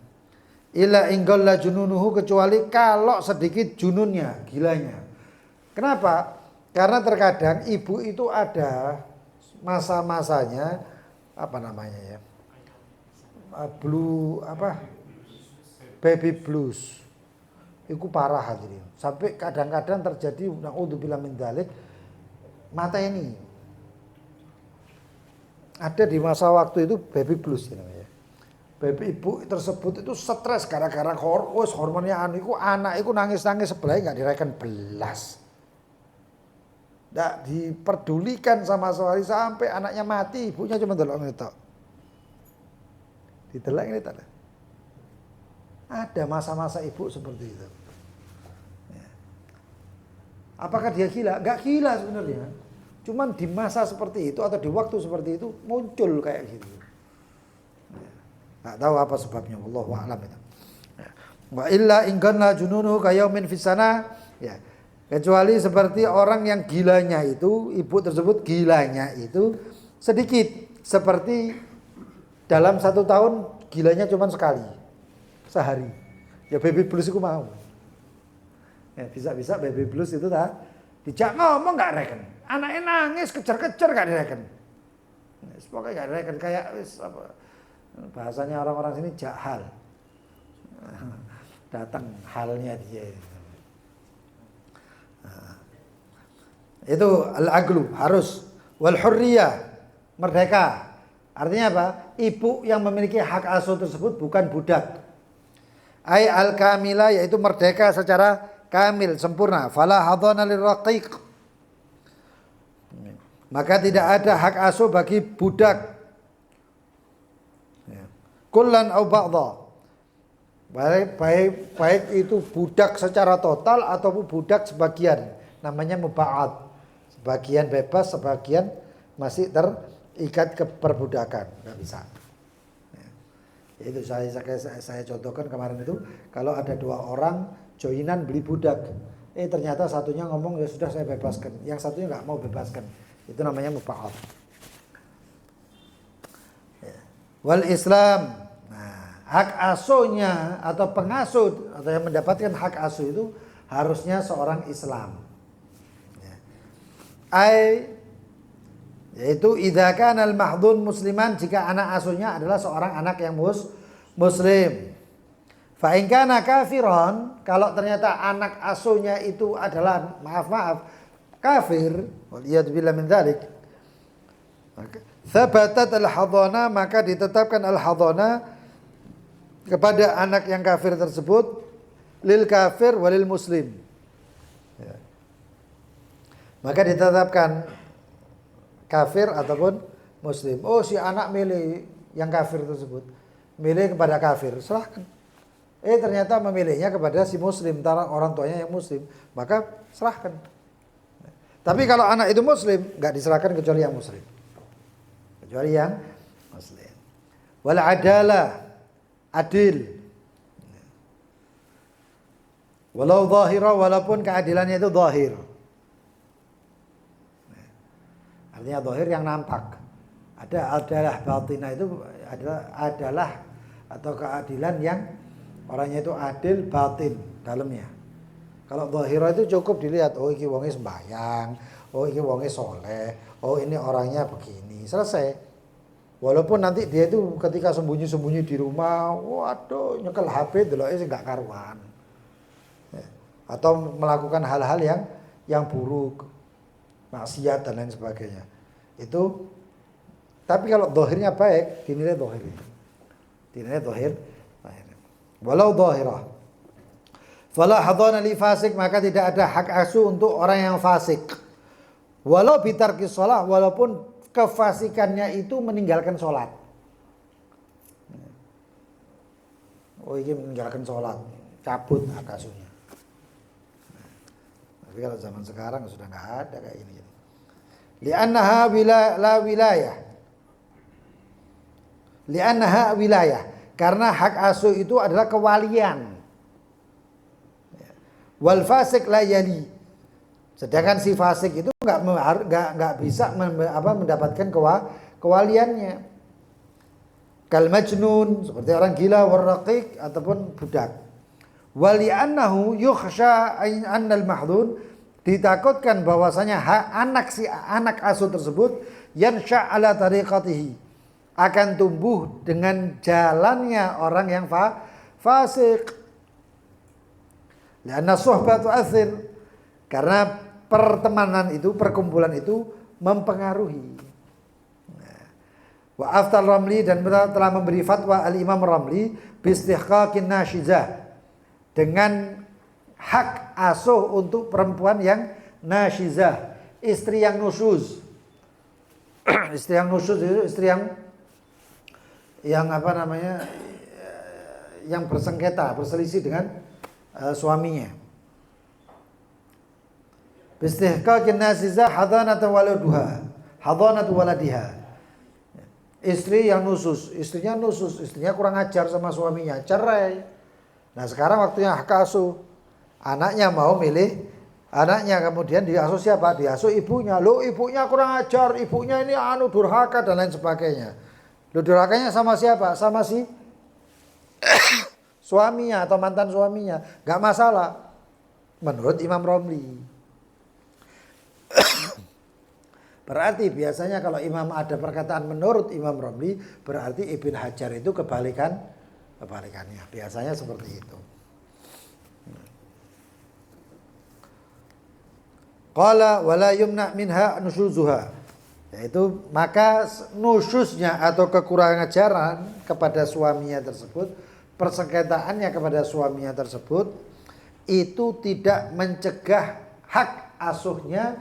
[SPEAKER 1] Illa inggalla jununuhu, kecuali kalau sedikit jununnya, gilanya. Kenapa? Karena terkadang ibu itu ada masa-masanya apa namanya ya? Baby blues. Itu parah hadirin. Sampai kadang-kadang terjadi naudzubillah min dzalik, mata ini. Ada di masa waktu itu baby blues namanya. Baby ibu tersebut itu stres gara-gara hormonnya anak itu nangis-nangis sebelah enggak direken belas. Tidak diperdulikan sama sekali sampai anaknya mati, ibunya cuma delok ngetok. Ditelak ini tak ada. Ada masa-masa ibu seperti itu. Ya. Apakah dia gila? Enggak gila sebenarnya. Cuman di masa seperti itu atau di waktu seperti itu muncul kayak gitu. Ya. Enggak tahu apa sebabnya, wallahu a'lam itu. Ya. Wa illa in kana jununuhu kayaumin fisana, ya. Kecuali seperti orang yang gilanya itu, ibu tersebut gilanya itu sedikit. Seperti dalam 1 tahun gilanya cuma sekali. Sehari. Ya baby blues itu mau. Ya, bisa-bisa baby blues itu tak. Dijak ngomong gak reken. Anaknya nangis, kejar-kejar gak direken. Pokoknya gak direken. Kayak apa, bahasanya orang-orang sini jahal. Datang halnya dia. Itu al-aqlu, harus. Wal hurriyah, merdeka. Artinya apa? Ibu yang memiliki hak asuh tersebut bukan budak. Ai al-kamila, yaitu merdeka secara kamil, sempurna. Fala hadana lirraqiq, maka tidak ada hak asuh bagi budak. Kullan au ba'dha, baik itu budak secara total ataupun budak sebagian, namanya muba'ad. Sebagian bebas, sebagian masih terikat ke perbudakan, nggak bisa. Itu saya contohkan kemarin itu, kalau ada 2 orang joinan beli budak, ternyata satunya ngomong ya sudah saya bebaskan, yang satunya nggak mau bebaskan, itu namanya muba'ad. Wal Islam, nah, hak asuhnya atau pengasuh atau yang mendapatkan hak asuh itu harusnya seorang Islam. Yaitu idza kana al-mahdhun musliman, jika anak asuhnya adalah seorang anak yang muslim. Fa in kana kafiran, kalau ternyata anak asuhnya itu adalah maaf kafir, waliyadzubillah min dzalik, maka thabatat al-hadana, maka ditetapkan al-hadana kepada anak yang kafir tersebut, lil kafir walil muslim. Maka ditetapkan kafir ataupun muslim. Oh, si anak milih yang kafir tersebut, milih kepada kafir, serahkan. Ternyata memilihnya kepada si muslim, orang tuanya yang muslim, maka serahkan. Tapi kalau anak itu muslim, enggak diserahkan kecuali yang muslim. Kecuali yang muslim. Wal adalah, adil. Walau zahira, walaupun keadilannya itu zahir. Artinya zahir yang nampak. Adalah batinah itu adalah atau keadilan yang orangnya itu adil batin dalamnya. Kalau zahira itu cukup dilihat, oh ini wongnya sembahyang, oh ini wongnya soleh, oh ini orangnya begini, selesai. Walaupun nanti dia itu ketika sembunyi-sembunyi di rumah, waduh nyekel HP deloknya sih enggak karuan. Atau melakukan hal-hal yang buruk, maksiat dan lain sebagainya. Itu, tapi kalau zahirnya baik, dinilai zahir. Dinilai zahir. Walau zahirah. Fala hadana li fasik, maka tidak ada hak asuh untuk orang yang fasik. Walau bitarki shalah, walaupun kefasikannya itu meninggalkan sholat. Oh, ini meninggalkan sholat, cabut hak asuhnya. Tapi kalau zaman sekarang sudah nggak ada kayak gini. Li'annaha la wilayah li'annaha wilayah, karena hak asuh itu adalah kewalian. Wal fasik la yali, sedangkan si fasik itu nggak bisa mendapatkan kewaliannya. Kal majnun, seperti orang gila, warraqiq, ataupun budak. Wali'annahu yukhsha annal mahdun, ditakutkan bahwasanya hak anak asuh tersebut yansha ala tariqatihi, akan tumbuh dengan jalannya orang yang fasik. Lianna suhbah tu'athir, karena pertemanan itu, perkumpulan itu mempengaruhi. Wa aftal Ramli, dan telah memberi fatwa al-Imam Ramli bistihqaqin nasyizah, dengan hak asuh untuk perempuan yang nasyizah, istri yang nusyuz. Istri yang nusyuz itu istri yang yang bersengketa, berselisih dengan suaminya. Bistihqaqin nasyizah hadanatu waladiha. Istri yang nusyuz, istrinya kurang ajar sama suaminya, cerai. Nah sekarang waktunya hak asuh. Anaknya mau milih anaknya, kemudian diasuh siapa? Diasuh ibunya. Loh, ibunya kurang ajar, ibunya ini durhaka dan lain sebagainya. Loh, durhakanya sama siapa? Sama si suaminya atau mantan suaminya. Gak masalah menurut Imam Romli. Berarti biasanya kalau ada perkataan menurut Imam Romli, berarti Ibn Hajar itu kebalikannya. Biasanya seperti itu. Qala wala yumna minha nusyuzuha, yaitu maka nusyuznya atau kekurangan ajaran kepada suaminya tersebut, persengketaannya kepada suaminya tersebut, itu tidak mencegah hak asuhnya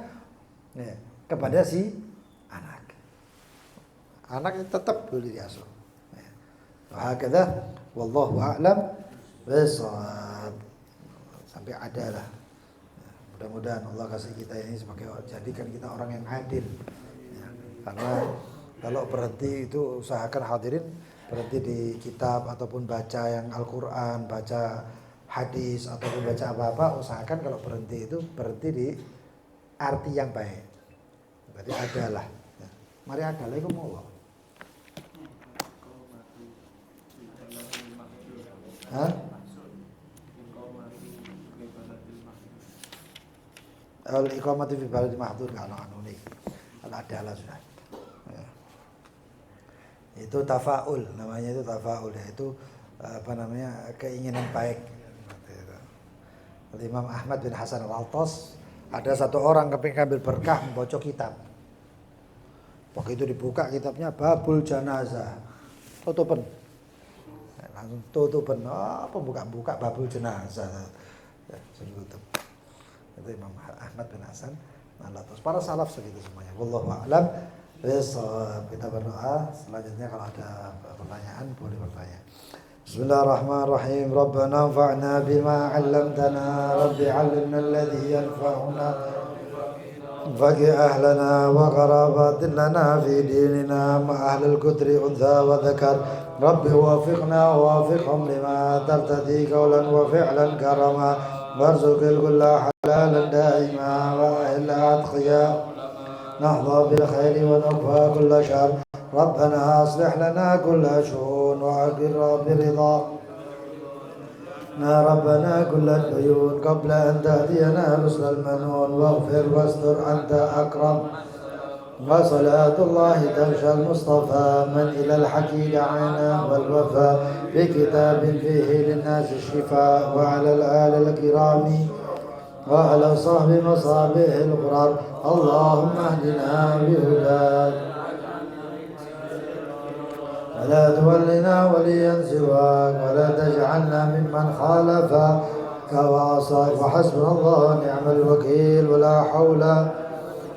[SPEAKER 1] kepada si anak. Anak tetap boleh diasuh. Hakadha wallahu a'lam bishawab. Sampai adalah. Mudah-mudahan Allah kasih kita ini sebagai, jadikan kita orang yang adil. Ya, karena kalau berhenti itu usahakan hadirin berhenti di kitab ataupun baca yang Al-Quran, baca hadis ataupun baca apa-apa, usahakan kalau berhenti itu berhenti di arti yang baik. Berarti adalah. Ya. Mari adalah itu mau. Hah? Al-iqamati fi baladi mahdzur, kalau nih adalah sudah. Ya. Itu tafaul, namanya itu tafaul, yaitu keinginan baik. Imam Ahmad bin Hasan Al-Altas, ada satu orang kepingin ambil berkah membaca kitab. Begitu dibuka kitabnya babul janazah, tutupan. Langsung tutupan, buka babul jenazah. Ya, tutup. Itu Imam Ahmad bin Hasan Al-Altas. Para salaf segitu semuanya. Wallahu a'lam bishawab. Kita berdoa. Selanjutnya kalau ada pertanyaan boleh bertanya. Bismillahirrahmanirrahim. Rabbana anfa'na bima 'allamtana, rabbi 'allimna alladhi yanfa'una, faqi ahlana wa qarabatin lana fi dinina ma ahlil qudri untha wa dhakar. Rabbi wafiqna wafiqhum lima tartadi qawlan wa fi'lan karama, warzuqil kulla halalan daima wa illa atqiya, nahda bil khairi wa nukfa kulla syar. Rabbana aslih lana kulla syu'un wa aqirra biridha ربنا كل الديون قبل أن تأتينا رسل المنون واغفر واستر أنت أكرم. وصلاة الله تمشى المصطفى من إلى الحق دعانا والوفاء بكتاب فيه للناس الشفاء وعلى الآل الكرام وعلى صحب مصابيح الغرار. اللهم اهدنا بهداك ولا تولنا وليا سواك ولا تجعلنا ممن خالفك وعصاك. وحسبنا الله ونعم الوكيل ولا حول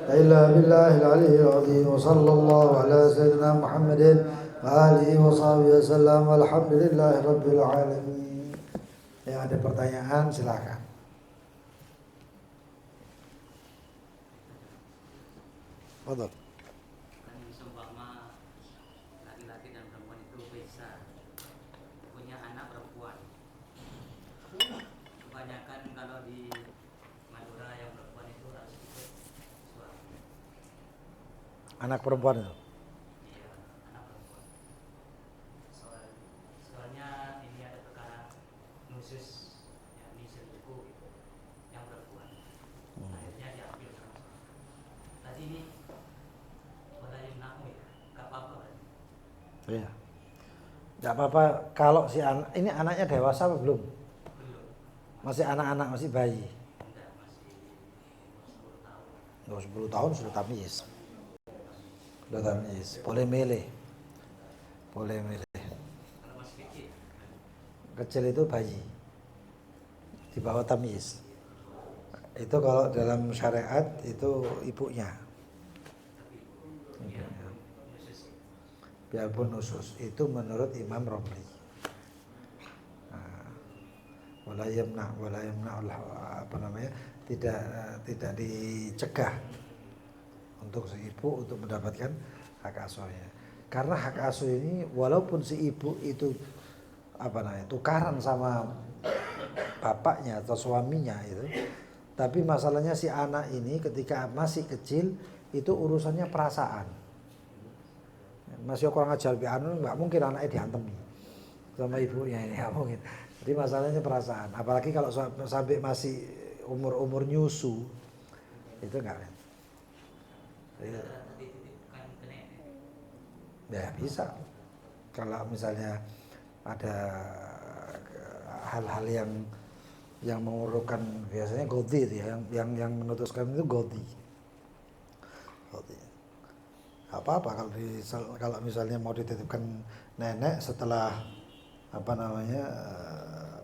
[SPEAKER 1] إلا بالله العلي العظيم. وصلى الله على سيدنا محمد وآله وصحبه وسلم. Alhamdulillah Rabbil Alamin. Yang ada pertanyaan silakan. Fadhal.
[SPEAKER 2] Seumpama laki-laki dan perempuan itu Bisa punya anak perempuan. Kebanyakan kalau di Madura yang perempuan itu harus ikut suami.
[SPEAKER 1] Anak perempuan itu.
[SPEAKER 2] Iya, anak perempuan. Soalnya ini ada perkara nusus, ya, ini selingkuh gitu, yang perempuan. Akhirnya diambil sama suami. Tadi ini boleh namu ya, gak apa-apa berarti.
[SPEAKER 1] Iya. Tidak apa-apa kalau si anak ini anaknya dewasa apa belum?
[SPEAKER 2] Belum.
[SPEAKER 1] Masih anak-anak, masih bayi.
[SPEAKER 2] Enggak, masih umur 10 tahun.
[SPEAKER 1] Oh, 10 tahun sudah tamyiz. Sudah tamyiz. Boleh milih. Boleh milih.
[SPEAKER 2] Kalau masih kecil.
[SPEAKER 1] Kecil itu bayi. Di bawah tamyiz. Itu kalau dalam syariat itu ibunya.
[SPEAKER 2] Tapi biarpun khusus ya.
[SPEAKER 1] Biarpun khusus. Itu menurut Imam Romli. Wala yamna apa namanya? Tidak dicegah untuk si ibu untuk mendapatkan hak asuhnya. Karena hak asuh ini walaupun si ibu itu apa namanya? Tukaran sama bapaknya atau suaminya itu, tapi masalahnya si anak ini ketika masih kecil itu urusannya perasaan. Masih kurang ajar piano nggak mungkin anaknya dihantemi sama ibunya ini, nggak mungkin. Jadi masalahnya perasaan. Apalagi kalau sampai masih umur nyusu itu nggak.
[SPEAKER 2] Dititipkan ke nenek.
[SPEAKER 1] Ya bisa. Kalau misalnya ada hal-hal yang memerlukan biasanya godi itu ya, yang memutuskan itu godi. Apa-apa kalau misalnya mau dititipkan nenek setelah apa namanya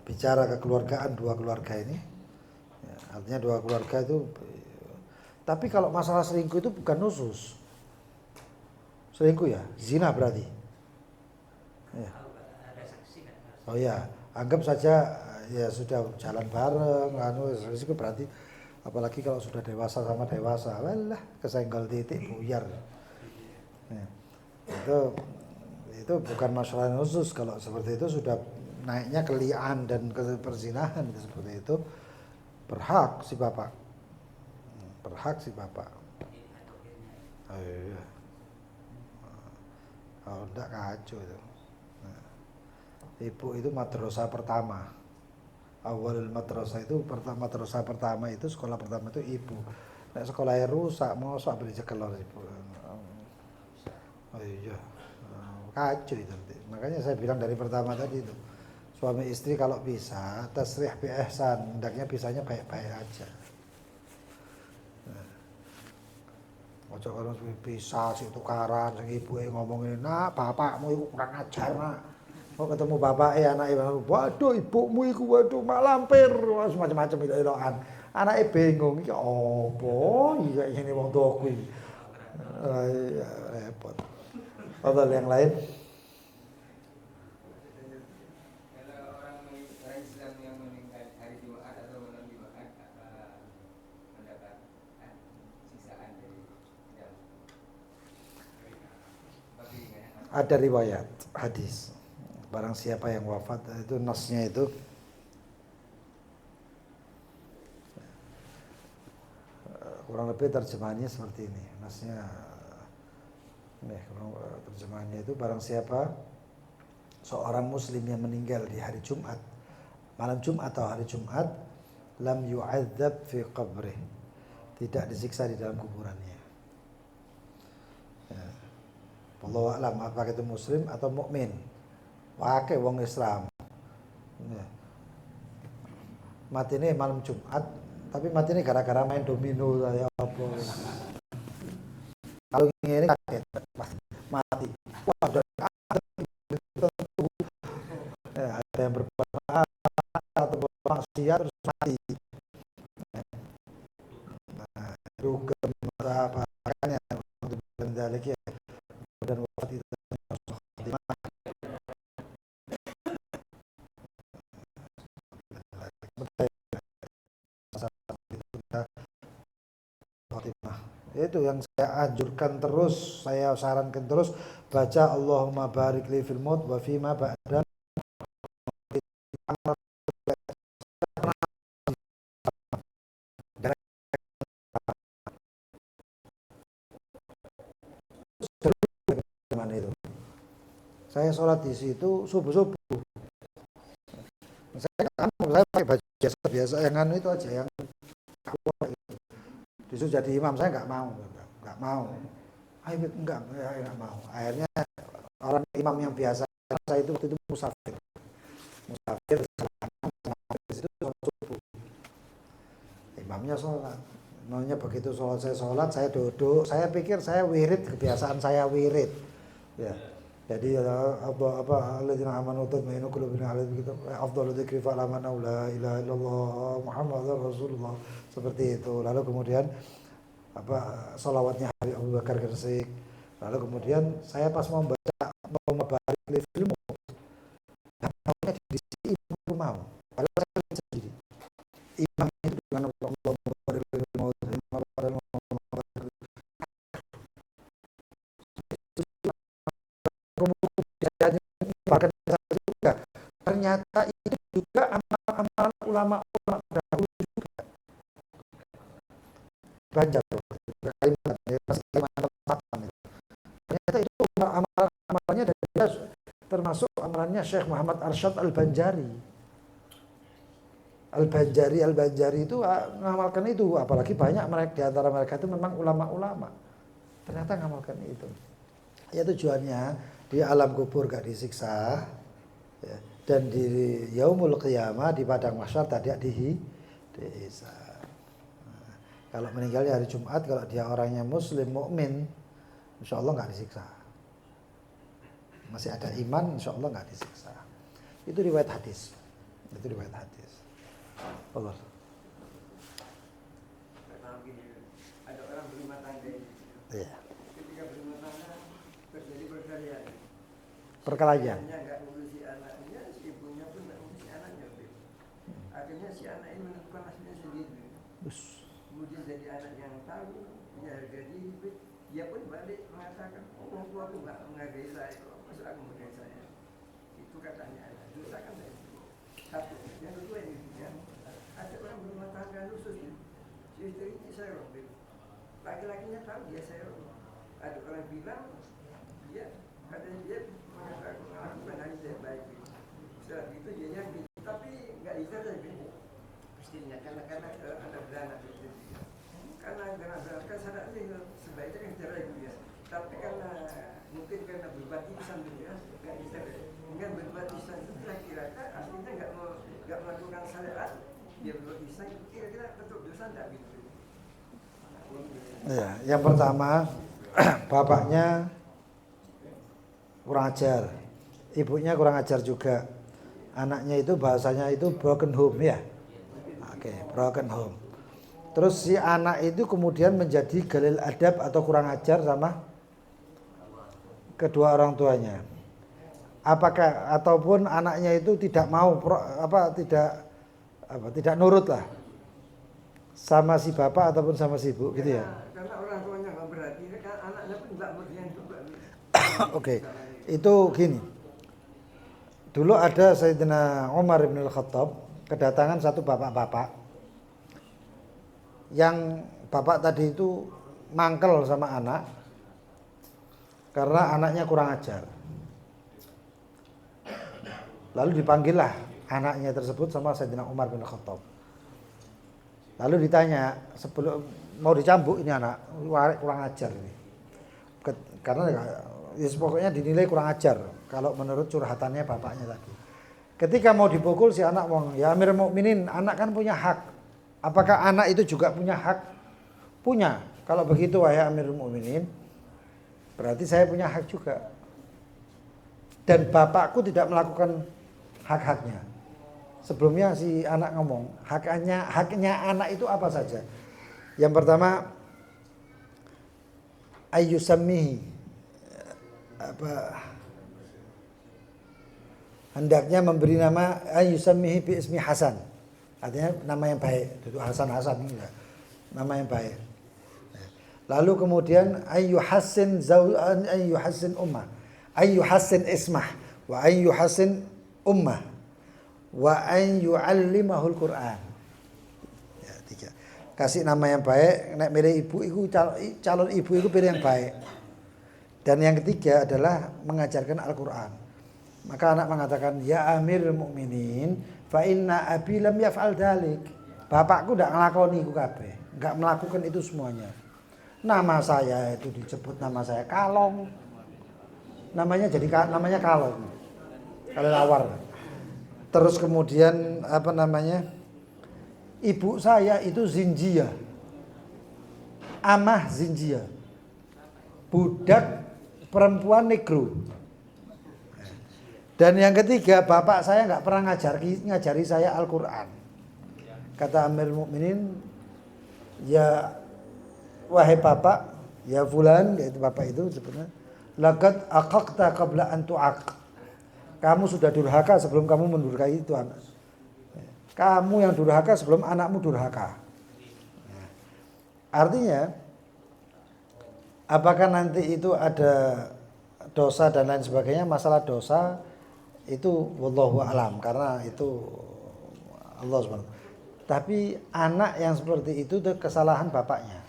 [SPEAKER 1] bicara kekeluargaan dua keluarga ini, ya, artinya dua keluarga itu. Tapi kalau masalah selingkuh itu bukan nusus. Selingkuh ya, zina berarti. Ya.
[SPEAKER 2] Ada saksi kan?
[SPEAKER 1] Oh ya, anggap saja ya sudah jalan bareng, itu berarti apalagi kalau sudah dewasa sama dewasa, walah kesenggol titik buyar. Ya. Itu bukan masalah khusus. Kalau seperti itu sudah naiknya ke li'an dan ke perzinahan, seperti itu berhak si bapak. Oh iya. Oh enggak kacau itu. Nah, ibu itu madrasah pertama. Awalul madrasah itu madrasah pertama itu sekolah pertama itu ibu. Nek sekolahnya rusak, mosok beli cekelor ibu. Oh iya. Kacau itu. Makanya saya bilang dari pertama tadi itu. Suami istri kalau bisa tasrih bi ihsan, hendaknya bisanya baik-baik aja. Ojo kalau bisa sih tukaran sing ibuke ngomongin, "Nak, bapakmu iku kurang ajar, Nak." Kok ketemu bapake anake, "Waduh, ibumu iku waduh mak lampir." Macam-macam itu-itokan. Anake bingung, iki opo? Iya ngene wong tuaku iki. Iya, repot. Atau yang lain?
[SPEAKER 3] Kalau orang Islam yang meninggal hari Jumat atau malam Jumat mendapat siksaan dari
[SPEAKER 1] Ada riwayat hadis. Barang siapa yang wafat itu nasnya itu kurang lebih terjemahannya seperti ini. Nasnya terjemahannya itu barang siapa seorang muslim yang meninggal di hari Jumat, malam Jumat atau hari Jumat, lam yu'adzab fi qabrih, tidak disiksa di dalam kuburannya. Ya. Wallahu a'lam apakah itu muslim atau mukmin. Wakai wong Islam. Ya. Mati ini malam Jumat, tapi mati ini gara-gara main domino ya apa. Kalau ini kaget mati. Wah, ada yang berbuat atau bermaksiat terus mati. Nah, juga apa kan yang balik ya dan wafat itu itu yang saya anjurkan terus, saya sarankan terus baca Allahumma barik li fil maut wa fima ba'da. Itu. Saya sholat di situ subuh. Saya pakai baju biasa yang anu itu aja yang disuruh jadi imam, saya nggak mau. Ayo enggak mau. Akhirnya orang imam yang biasa saya itu waktu itu musafir di situ subuh. Imamnya sholat. Imamnya begitu sholat, saya duduk. Saya pikir saya wirid, kebiasaan saya wirid. Ya. Jadi apa alladzina amanu tatma'innu qulubuhum begitu. Afdhalu dzikri fa la ilaha illallah Muhammadur Rasulullah. Seperti itu. Lalu kemudian sholawatnya Habib Abu Bakar Gresik. Lalu kemudian saya pas mau baca barik li fil maut. Maunya di sini imam mau. Padahal saya sendiri. Imam itu dengan Allah barik li fil maut. Ternyata itu juga amalan ulama dahulu juga. Banjar ternyata itu amalannya dan dia termasuk amalannya Syekh Muhammad Arsyad Al-Banjari itu mengamalkan itu, apalagi banyak mereka di antara mereka itu memang ulama-ulama, ternyata mengamalkan itu. Ya tujuannya di alam kubur gak disiksa, ya, dan di yaumul qiyamah di padang mahsyar tidak dihisab. Nah, kalau meninggalnya hari Jumat, kalau dia orangnya muslim mukmin, insya Allah nggak disiksa. Masih ada iman, insya Allah nggak disiksa. Itu riwayat hadis. Allah.
[SPEAKER 3] Ada orang berumah tangga.
[SPEAKER 1] Iya.
[SPEAKER 3] Ketika berumah tangga terjadi perkelahian.
[SPEAKER 1] Perkelahian.
[SPEAKER 3] Nggak ngurusi anaknya, si ibunya pun nggak ngurusi anaknya. Akhirnya si anak ini menentukan nasibnya sendiri. Kemudian jadi anak yang tahu, punya harga diri, dia pun balik mengatakan, orang tua aku nggak menghargai saya, masa aku menghargai saya. Itu katanya, dosa kan saya. Satu, yang kedua ini, ada orang berumah tangga khusus, si istri ini saya robek. Laki-lakinya tahu dia saya robek. Ada orang bilang, katanya dia melakukan hal yang baik. Setelah itu dia yakin, tapi nggak bisa saja. Pastinya karena ada beranak itu. Karena beranak kan syaratnya sebaiknya kan cerai dia. Tapi karena mungkin karena berbuat ihsan dia nggak bisa. Dengan berbuat ihsan itu kira-kira aslinya nggak melakukan syariat, dia berbuat ihsan kira-kira betul dosa nggak gitu.
[SPEAKER 1] Ya, yang pertama bapaknya kurang ajar, ibunya kurang ajar juga. Anaknya itu bahasanya itu broken home ya. Oke, broken home. Terus si anak itu kemudian menjadi galil adab atau kurang ajar sama kedua orang tuanya. Apakah ataupun anaknya itu tidak mau tidak nurut lah sama si bapak ataupun sama si ibu gitu ya.
[SPEAKER 3] Karena orang tuanya nggak berarti, kan anaknya pun nggak berdian juga.
[SPEAKER 1] Oke, itu gini. Dulu ada Sayyidina Umar bin Al-Khattab kedatangan satu bapak-bapak yang bapak tadi itu mangkel sama anak karena anaknya kurang ajar. Lalu dipanggillah anaknya tersebut sama Sayyidina Umar bin Al-Khattab. Lalu ditanya, sebelum mau dicambuk ini anak kurang ajar ini. Karena ya, pokoknya dinilai kurang ajar kalau menurut curhatannya bapaknya tadi. Ketika mau dipukul si anak ngomong, "Ya Amirul Mukminin, anak kan punya hak. Apakah anak itu juga punya hak?" Punya. Kalau begitu wahai Amirul Mukminin, berarti saya punya hak juga. Dan bapakku tidak melakukan hak-haknya. Sebelumnya si anak ngomong, haknya anak itu apa saja? Yang pertama, ayyusammihi, hendaknya memberi nama ayyusammihi bi ismi Hasan. Artinya nama yang baik. Itu Hasan ini nama yang baik. Lalu kemudian ayyuhassin ummah, ayyuhassin ismah, wa ayyuhassin ummah, wa an yu'allimahul Qur'an. Ya, 3. Kasih nama yang baik, nek milih ibu itu calon ibu itu pilih yang baik. Dan yang ketiga adalah mengajarkan Al-Qur'an. Maka anak mengatakan, "Ya Amirul Mukminin, fa inna abi lam yaf'al dzalik." Bapakku ndak nglakoni iku kabeh, enggak melakukan itu semuanya. Nama saya itu disebut nama saya Kalong. Namanya Kalong. Kelelawar. Terus kemudian ibu saya itu Zinjia. Amah Zinjia. Budak perempuan negro. Dan yang ketiga, bapak saya nggak pernah ngajari saya Al-Qur'an. Kata Amirul Mukminin, ya wahai bapak, ya fulan, yaitu bapak itu sebenarnya, laqad aqaqta qabla an tu'aq. Kamu sudah durhaka sebelum kamu mendurhakai itu anak. Kamu yang durhaka sebelum anakmu durhaka. Artinya, apakah nanti itu ada dosa dan lain sebagainya, masalah dosa itu wallahu alam, karena itu Allah SWT. Tapi anak yang seperti itu kesalahan bapaknya.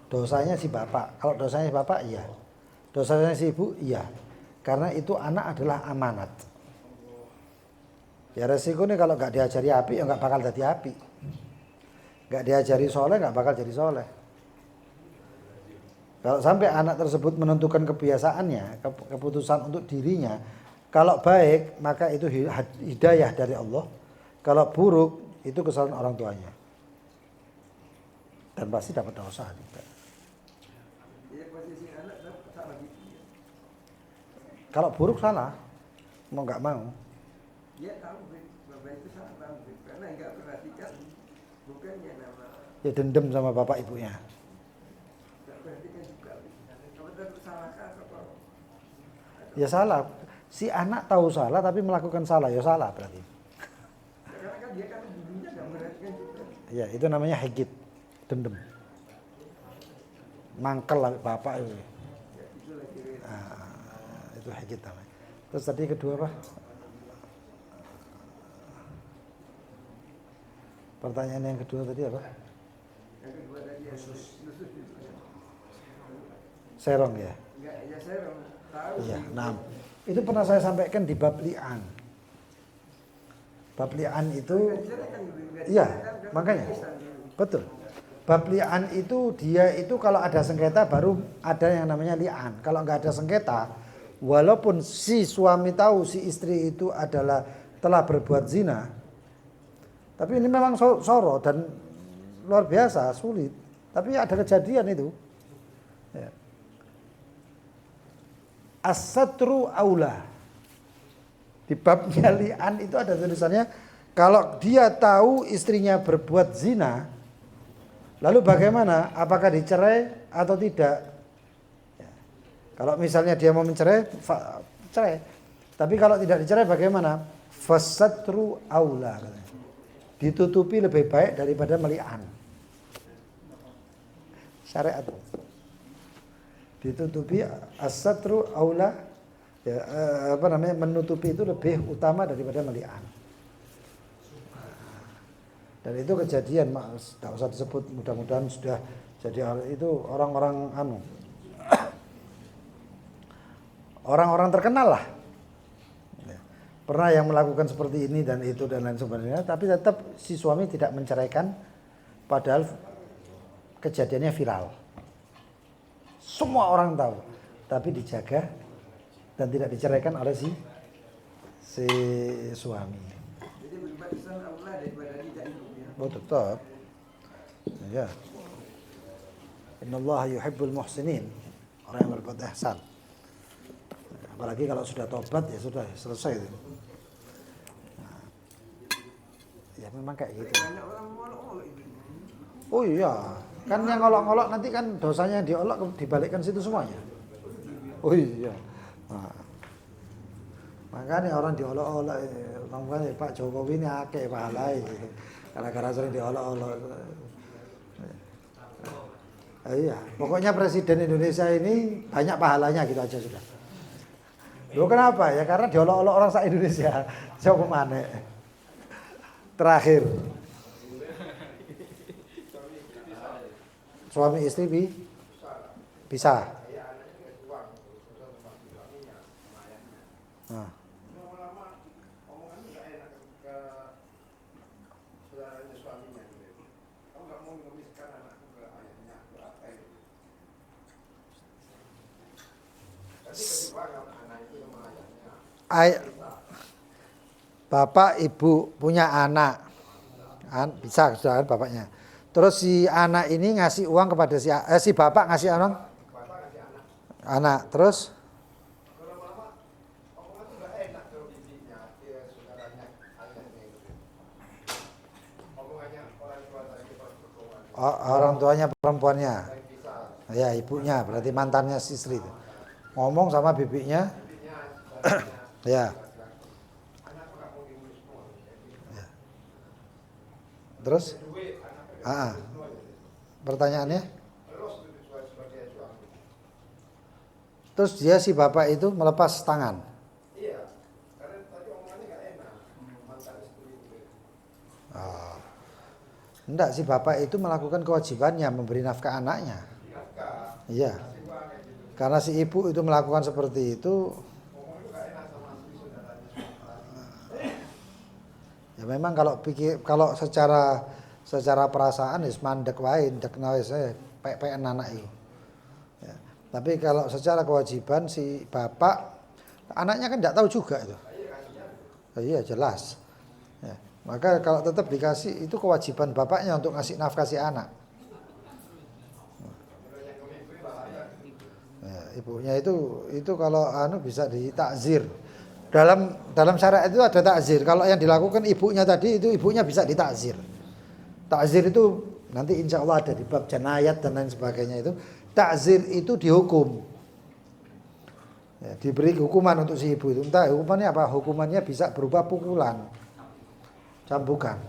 [SPEAKER 1] Dosanya si bapak. Kalau dosanya si bapak, iya. Dosanya si ibu, iya. Karena itu anak adalah amanat. Ya resikonya kalau nggak diajari api, ya nggak bakal jadi api. Nggak diajari soleh, nggak bakal jadi soleh. Kalau sampai anak tersebut menentukan kebiasaannya, keputusan untuk dirinya, kalau baik maka itu hidayah dari Allah. Kalau buruk itu kesalahan orang tuanya. Dan pasti dapat dosa juga. Kalau buruk salah, mau nggak mau.
[SPEAKER 3] Dia tahu bapak itu salah tahu karena nggak perhatikan, bukannya nama.
[SPEAKER 1] Ya dendam sama bapak ibunya.
[SPEAKER 3] Nggak perhatikan juga. Kalau tetap salah apa?
[SPEAKER 1] Ya salah. Si anak tahu salah tapi melakukan salah, ya salah berarti.
[SPEAKER 3] Karena kan dia kan dulunya nggak perhatikan juga.
[SPEAKER 1] Ya itu namanya higit, dendam. Mangkel lah bapak itu.
[SPEAKER 3] Ya, itu lagi.
[SPEAKER 1] Itu higit namanya. Terus tadi kedua apa? Pertanyaan yang kedua tadi apa?
[SPEAKER 3] Yang kedua tadi Yesus itu.
[SPEAKER 1] Serong ya?
[SPEAKER 3] Enggak, ya serong. Tahu.
[SPEAKER 1] Iya, nah. Itu pernah saya sampaikan di bab li'an. Bab li'an itu iya, makanya. Betul. Bab li'an itu dia itu kalau ada sengketa baru ada yang namanya li'an. Kalau nggak ada sengketa, walaupun si suami tahu si istri itu telah berbuat zina, tapi ini memang soro dan luar biasa sulit. Tapi ada kejadian itu. Ya. As-satru aula. Di babnya li'an itu ada tulisannya, kalau dia tahu istrinya berbuat zina, lalu bagaimana? Apakah dicerai atau tidak? Ya. Kalau misalnya dia mau mencerai, cerai. Tapi kalau tidak dicerai bagaimana? Fasatru aula. Ditutupi lebih baik daripada meli'an. Syariat. Ditutupi as-satru aula, ya, menutupi itu lebih utama daripada meli'an. Dan itu kejadian, tidak usah disebut, mudah-mudahan sudah jadi itu orang-orang orang-orang terkenal lah. Pernah yang melakukan seperti ini dan itu dan lain sebagainya, tapi tetap si suami tidak menceraikan, padahal kejadiannya viral. Semua orang tahu, tapi dijaga dan tidak diceraikan oleh si suami.
[SPEAKER 3] Jadi berbuat ihsan Allah daripada tidak itu ya.
[SPEAKER 1] Oh tetap. Ya. Innallaha yuhibbul muhsinin. Orang yang berbuat ihsan. Apalagi kalau sudah tobat ya sudah selesai itu. Nah, ya memang kayak gitu.
[SPEAKER 3] Banyak orang ngolok-ngolok itu.
[SPEAKER 1] Oh iya, kan yang ngolok-ngolok nanti kan dosanya diolok dibalikkan situ semuanya. Oh iya. Nah, makanya orang diolok-olok, makanya Pak Jokowi ini akeh pahalai gitu. Gara-gara sering diolok-olok. Iya, pokoknya Presiden Indonesia ini banyak pahalanya gitu aja sudah. Loh kenapa? Ya karena diolok-olok orang se-Indonesia. Coba mana? Terakhir. Suami istri bisa. Nah. Bapak ibu punya anak, bisa sudah kan bapaknya. Terus si anak ini ngasih uang kepada si bapak ngasih uang anak, terus orang tuanya perempuannya, ya ibunya berarti mantannya si istri itu. Ngomong sama bibinya, ya. Terus, pertanyaannya, terus dia si bapak itu melepas tangan. Enggak, si bapak itu melakukan kewajibannya memberi nafkah anaknya. Iya. Karena si ibu itu melakukan seperti itu. Ya memang kalau secara perasaan is mandek wae ndek nawise pek-pekan anak itu. Ya. Tapi kalau secara kewajiban si bapak anaknya kan enggak tahu juga itu. Iya jelas. Ya. Maka kalau tetap dikasih itu kewajiban bapaknya untuk ngasih nafkah si anak. Ya, ibunya itu kalau bisa ditakzir. Dalam syariat itu ada takzir. Kalau yang dilakukan ibunya tadi itu ibunya bisa ditakzir. Takzir itu nanti insya Allah ada di bab janayat dan lain sebagainya itu. Takzir itu dihukum. Ya, diberi hukuman untuk si ibu itu. Entah hukumannya apa? Hukumannya bisa berupa pukulan, cambukan.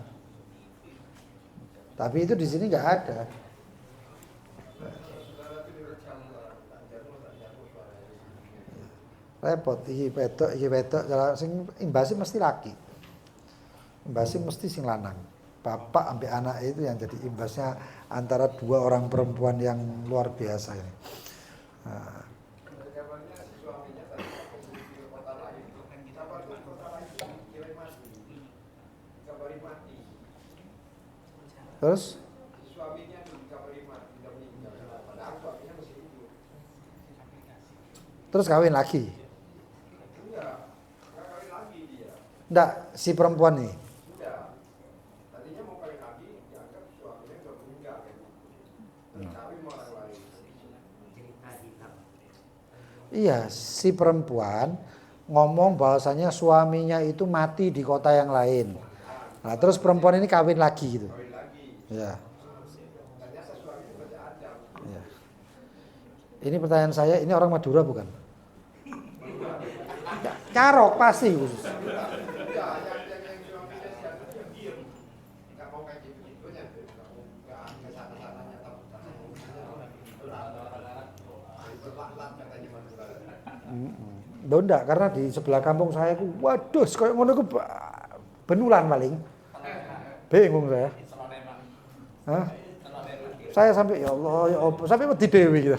[SPEAKER 1] Tapi itu di sini nggak ada. Repot iki wedok kalau sing imbasi mesti laki. Imbasi mesti sing lanang. Bapak sampai anak itu yang jadi imbasnya antara dua orang perempuan yang luar biasa ini. Nah. Terus kawin lagi. Enggak, si perempuan nih. Iya, si perempuan ngomong bahwasanya suaminya itu mati di kota yang lain. Nah, terus perempuan ini kawin lagi gitu. Ya. Ya. Ini pertanyaan saya, ini orang Madura bukan? Carok pasti khusus. Enggak, karena di sebelah kampung saya ku waduh koyo ngono ku benulan paling. Bingung saya. Hah? Saya sampai ya Allah ya apa sampai wedi dhewe gitu.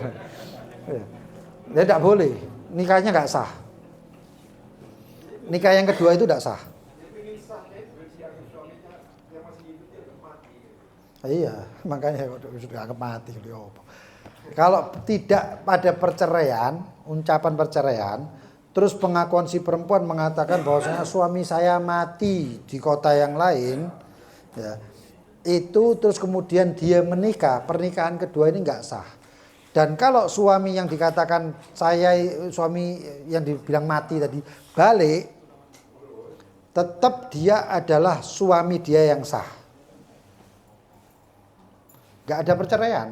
[SPEAKER 1] Ya enggak boleh. Nikahnya enggak sah. Nikah yang kedua itu enggak sah. Iya, makanya sudah anggap mati kalau tidak pada perceraian, ucapan perceraian, terus pengakuan si perempuan mengatakan bahwasanya suami saya mati di kota yang lain, ya, itu terus kemudian dia menikah, pernikahan kedua ini nggak sah. Dan kalau suami yang dikatakan suami yang dibilang mati tadi balik, tetap dia adalah suami dia yang sah. Nggak ada perceraian.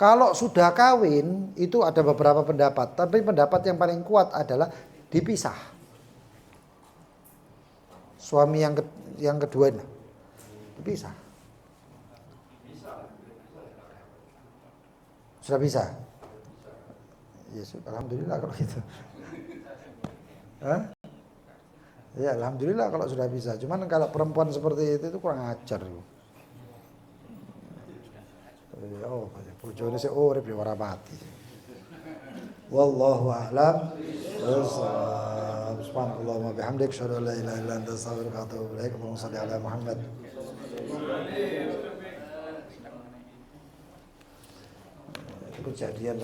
[SPEAKER 1] Kalau sudah kawin itu ada beberapa pendapat, tapi pendapat yang paling kuat adalah dipisah. Suami yang kedua ini dipisah. Sudah bisa? Ya, alhamdulillah kalau gitu. Hah? Ya, alhamdulillah kalau sudah bisa. Cuman kalau perempuan seperti itu kurang ajar. Oh, bojone sik urip ya ora mati. Wallahu a'lam. Subhanallah wa bihamdik, asyhadu an la ilaha illa anta, astaghfiruka wa atubu ilaik. Allahumma shalli ala Muhammad. Itu kejadian